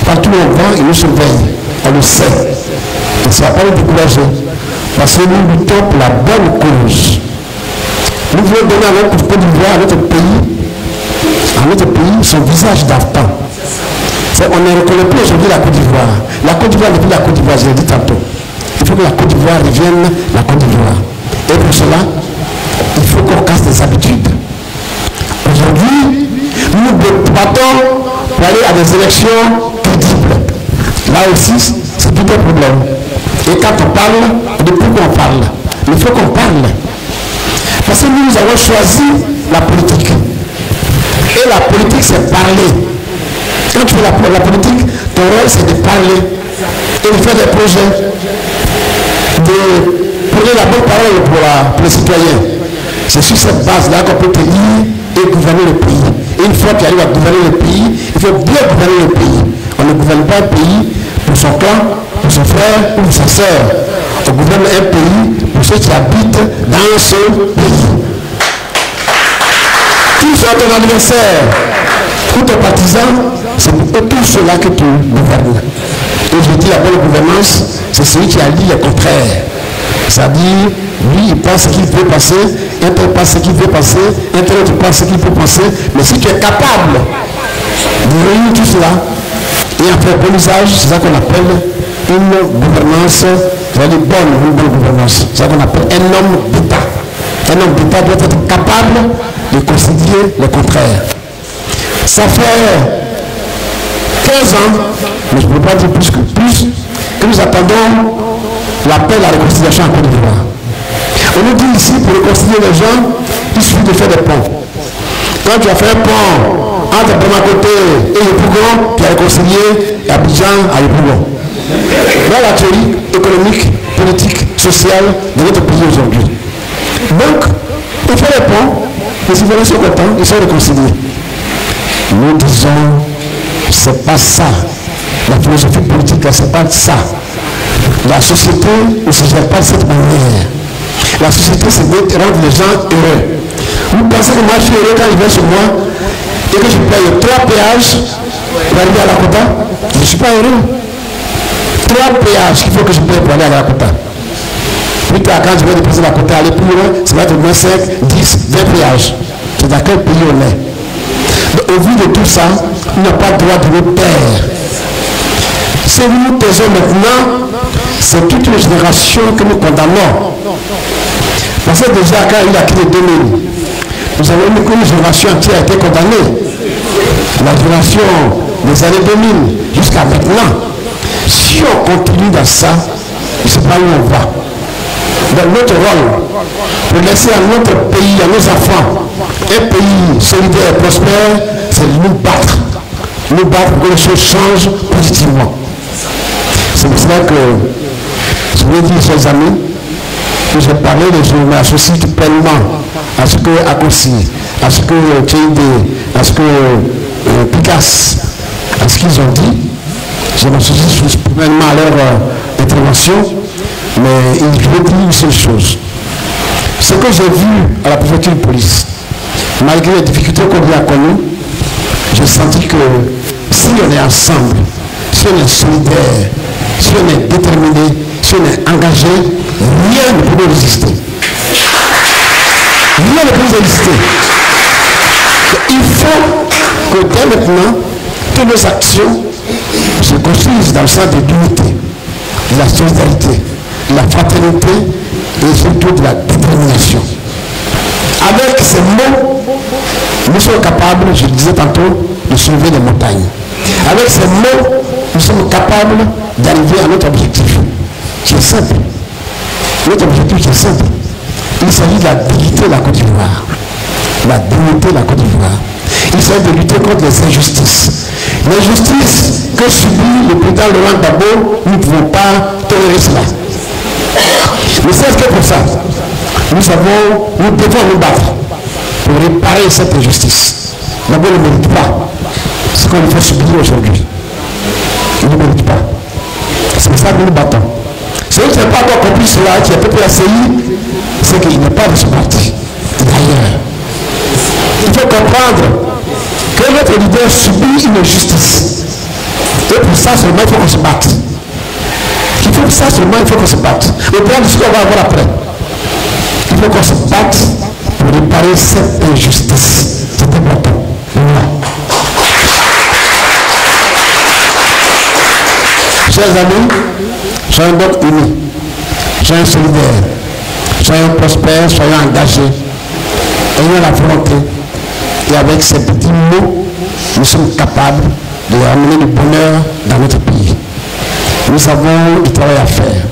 Partout où on va, ils nous surveillent. On le sait. Et ça ne va pas nous décourager. Parce que nous luttons pour la bonne cause. Nous voulons donner à notre Côte d'Ivoire, à notre pays, son visage d'antan. On ne reconnaît plus aujourd'hui la Côte d'Ivoire. La Côte d'Ivoire n'est plus la Côte d'Ivoire, je l'ai dit tantôt. Il faut que la Côte d'Ivoire revienne la Côte d'Ivoire. Et pour cela, il faut qu'on casse des habitudes. Aujourd'hui, nous nous battons pour aller à des élections crédibles. Là aussi, c'est tout un problème. Et quand on parle, de pourquoi on parle? Il faut qu'on parle. Parce que nous avons choisi la politique. Et la politique, c'est parler. Quand tu fais la politique, ton rôle, c'est de parler. Et de faire des projets. De prendre la bonne parole pour les citoyens. C'est sur cette base-là qu'on peut tenir et gouverner le pays. Et une fois qu'il arrive à gouverner le pays, il faut bien gouverner le pays. On ne gouverne pas un pays pour son clan, pour son frère ou pour sa soeur. On gouverne un pays pour ceux qui habitent dans ce pays. Tous sont ton adversaire, tous tes partisans, c'est pour tout cela que tu gouvernes. Et je dis la bonne gouvernance, c'est celui qui allie les contraires. C'est-à-dire, lui, il pense ce qu'il veut passer, un tel pense ce qu'il veut passer, un tel autre pense ce qu'il peut passer. Mais si tu es capable de réunir tout cela et en faire bon usage, c'est ça qu'on appelle une gouvernance, c'est-à-dire une bonne gouvernance. C'est ça qu'on appelle un homme d'État. Un homme d'État doit être capable de concilier le contraire. Ça fait 15 ans, mais je ne peux pas dire plus, que nous attendons l'appel à la réconciliation en Côte d'Ivoire. On nous dit ici, pour réconcilier les gens, il suffit de faire des ponts. Quand tu as fait un pont entre Bamako et Yopougon, tu as réconcilié Abidjan à Yopougon. Voilà la théorie économique, politique, sociale de notre pays aujourd'hui. Donc, on fait les ponts, les citoyens sont contents, ils sont réconciliés. Nous disons, c'est pas ça. La philosophie politique, c'est pas ça. La société ne se gère pas de cette manière. La société, c'est de rendre les gens heureux. Vous pensez que moi, je suis heureux quand il vient sur moi et que je paye 3 péages pour arriver à la quota? Je ne suis pas heureux. 3 péages qu'il faut que je paye pour aller à la quota. Plus tard, quand je vais déposer la quota, aller plus loin, ça va être au moins 5, 10, 20 péages. C'est dans quel pays on est? Donc, au vu de tout ça, on n'a pas le droit de nous taire. Si nous nous taisons maintenant, c'est toute une génération que nous condamnons. Parce que déjà, quand il a quitté 2000, nous avons vu qu'une génération entière a été condamnée. La génération des années 2000 jusqu'à maintenant. Si on continue dans ça, je ne sais pas où on va. Donc notre rôle, pour laisser à notre pays, à nos enfants, un pays solidaire et prospère, c'est nous battre. Nous battre pour que les choses changent positivement. C'est pour cela que je voulais dire, chers amis, que j'ai parlé, je m'associe pleinement à ce que Akossi, à ce que TID, à ce que Picasse, à ce qu'ils ont dit. Je m'associe pleinement à leur intervention, mais il veut dire une seule chose. Ce que j'ai vu à la préfecture de police, malgré les difficultés qu'on a connues, j'ai senti que si on est ensemble, si on est solidaire, si on est déterminé, si on est engagé, rien ne peut nous résister. Rien ne peut nous résister. Il faut que dès maintenant, toutes nos actions se construisent dans le sens de l'unité, de la solidarité, de la fraternité et surtout de la détermination. Avec ces mots, nous sommes capables, je le disais tantôt, de soulever les montagnes. Avec ces mots, nous sommes capables d'arriver à notre objectif, qui est simple. Notre objectif qui est simple. Il s'agit de la dignité de la Côte d'Ivoire. La dignité de la Côte d'Ivoire. Il s'agit de lutter contre les injustices. L'injustice que subit le président Laurent Gbagbo, nous ne pouvons pas tolérer cela. Mais c'est que pour ça, nous devons nous battre pour réparer cette injustice. D'abord, il ne mérite pas ce qu'on lui fait subir aujourd'hui. Il ne mérite pas. C'est pour ça que nous nous battons. Celui qui n'a pas encore compris cela, qui a peuplé la CI, c'est qu'il n'est pas de ce parti. D'ailleurs, il faut comprendre que notre leader subit une injustice. Et pour ça seulement, il faut qu'on se batte. Il faut que ça seulement, il faut qu'on se batte. Le plan de ce qu'on va avoir après. Il faut qu'on se batte pour réparer cette injustice. C'est important. Chers amis, soyons donc unis, soyons solidaires, soyons prospères, soyons engagés, ayons la volonté. Et avec ces petits mots, nous sommes capables de ramener du bonheur dans notre pays. Nous avons du travail à faire.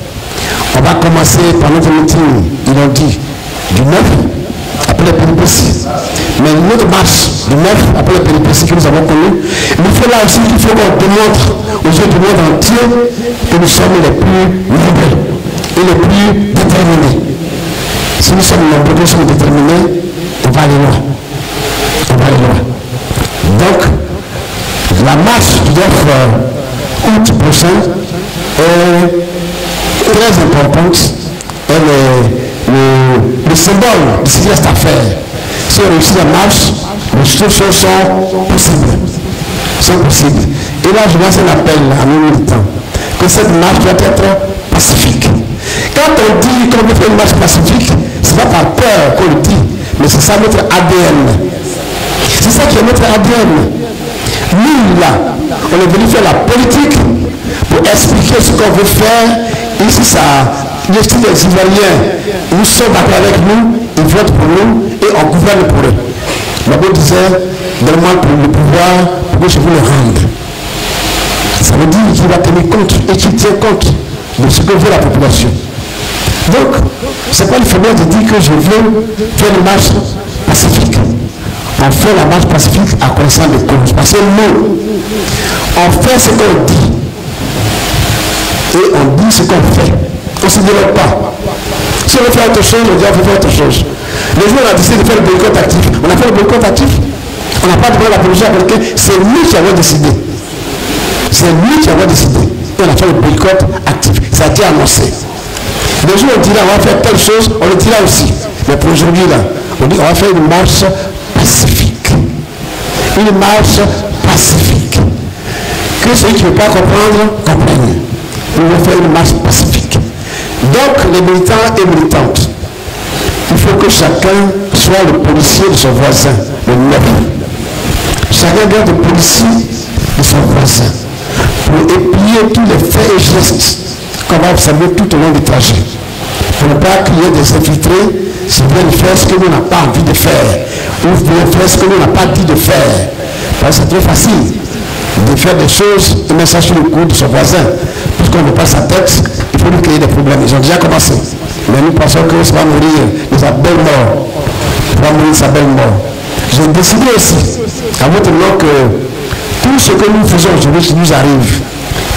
On va commencer par notre meeting, ils l'ont dit, du 9, après les péripéties. Mais notre marche du 9, après les péripéties que nous avons connues, il faut là aussi qu'il faut qu'on démontre aux yeux du monde entier que nous sommes les plus nombreux et les plus déterminés. Si nous sommes nombreux, nous sommes déterminés, on va aller loin. On va aller loin. Donc, la marche du 9 août prochain est très importante. Elle est le symbole de ce qui reste à faire. Si on réussit la marche, les choses sont possibles. Et là, je lance un appel à nos militants que cette marche doit être pacifique. Quand on dit qu'on veut faire une marche pacifique, ce n'est pas par peur qu'on le dit, mais c'est ça notre ADN. C'est ça qui est notre ADN. Nous, là, on est venu faire la politique pour expliquer ce qu'on veut faire. Ici, ça, les Ivoiriens, nous sommes d'accord avec nous, ils votent pour nous et on gouverne pour eux. D'abord, disait, donne-moi le pouvoir pour que je vous le rende. Ça veut dire qu'il va tenir compte et qu'il tient compte de ce que veut la population. Donc, ce n'est pas une faiblesse de dire que je veux faire une marche pacifique. On fait la marche pacifique à connaissance de cause. Parce que nous, on fait ce qu'on dit. Et on dit ce qu'on fait. On ne se développe pas. Si on veut faire autre chose, on dit on veut faire autre chose. Les jours, on a décidé de faire le boycott actif. On a fait le boycott actif. On n'a pas demandé la permission à quelqu'un. C'est lui qui avait décidé. C'est lui qui avait décidé. Et on a fait le boycott actif. Ça a été annoncé. Les jours, on dit là, on va faire telle chose, on le dit là aussi. Mais pour aujourd'hui, là, on dit on va faire une marche pacifique. Une marche pacifique. Que celui qui ne veut pas comprendre, comprenne. Nous allons faire une marche pacifique. Donc, les militants et militantes, il faut que chacun soit le policier de son voisin, le neuf. Chacun garde le policier de son voisin pour épier tous les faits et gestes qu'on va observer tout au long du trajet. Pour ne pas qu'il y ait des infiltrés qui viennent faire ce que nous n'avons pas envie de faire ou viennent faire ce que nous n'avons pas dit de faire. Parce que c'est très facile de faire des choses et mettre ça sur le cou de son voisin. Puisqu'on ne pas sa tête, il faut lui créer des problèmes. Ils ont déjà commencé. Mais nous pensons que ça va mourir. Nous avons belle mort. va mourir sa belle mort. J'ai décidé aussi, à votre nom, que tout ce que nous faisons aujourd'hui qui nous arrive,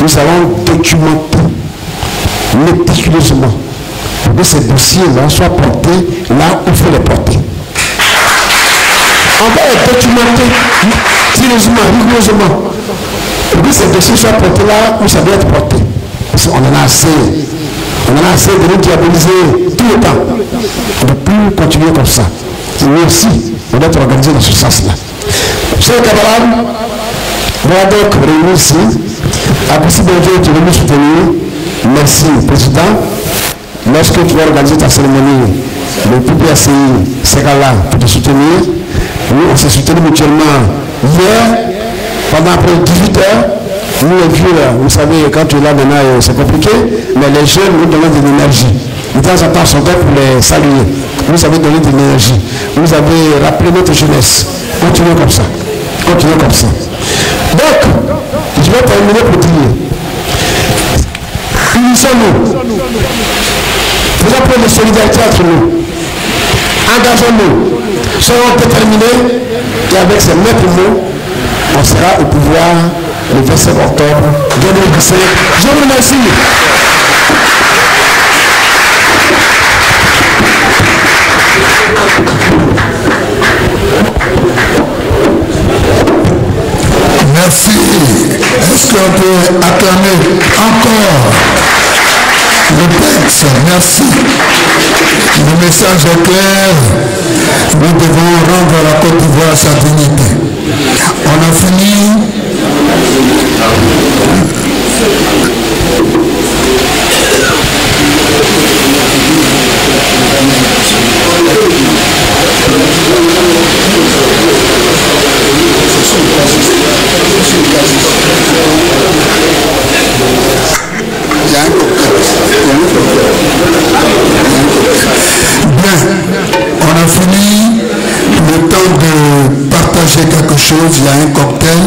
nous allons documenter méticuleusement pour que ces dossiers-là soient portés là où il faut les porter. On va les documenter sérieusement, rigoureusement, pour que ces dossiers soient portés là où ça doit être porté. Parce qu'on en a assez. On en a assez de nous diaboliser tout le temps. On ne peut plus continuer comme ça. Nous aussi, on doit être organisés dans ce sens-là. Chers camarades, voilà donc réunis ici. Après Benjo, tu veux nous soutenir. Merci, Président. Lorsque tu vas organiser ta cérémonie, le PPACI sera là pour te soutenir. Nous, on s'est soutenus mutuellement hier, pendant près de 18 heures. Nous, les vieux, vous savez, quand tu es là maintenant, c'est compliqué, mais les jeunes nous donnent de l'énergie. De temps en temps, on sont là pour les saluer. Vous avez donné de l'énergie. Vous avez rappelé notre jeunesse. Continuez comme ça. Continuez comme ça. Donc, je vais terminer pour dire. Unissons-nous. Faisons preuve de solidarité entre nous. Engageons-nous. Soyons déterminés. Et avec ces mêmes mots, on sera au pouvoir le 27 octobre 2017. Je vous remercie. Merci. Est-ce qu'on peut acclamer encore le texte? Merci. Le message est clair. Nous devons rendre à la Côte d'Ivoire sa dignité. On a fini. Bien, on a fini. Le temps de partager quelque chose, il y a un cocktail.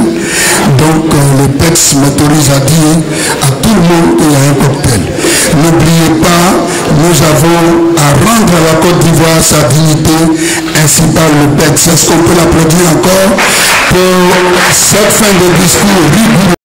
Donc le texte m'autorise à dire à tout le monde qu'il y a un cocktail. N'oubliez pas, nous avons à rendre à la Côte d'Ivoire sa dignité, ainsi par le texte. Est-ce qu'on peut l'applaudir encore pour cette fin de discours rigoureux?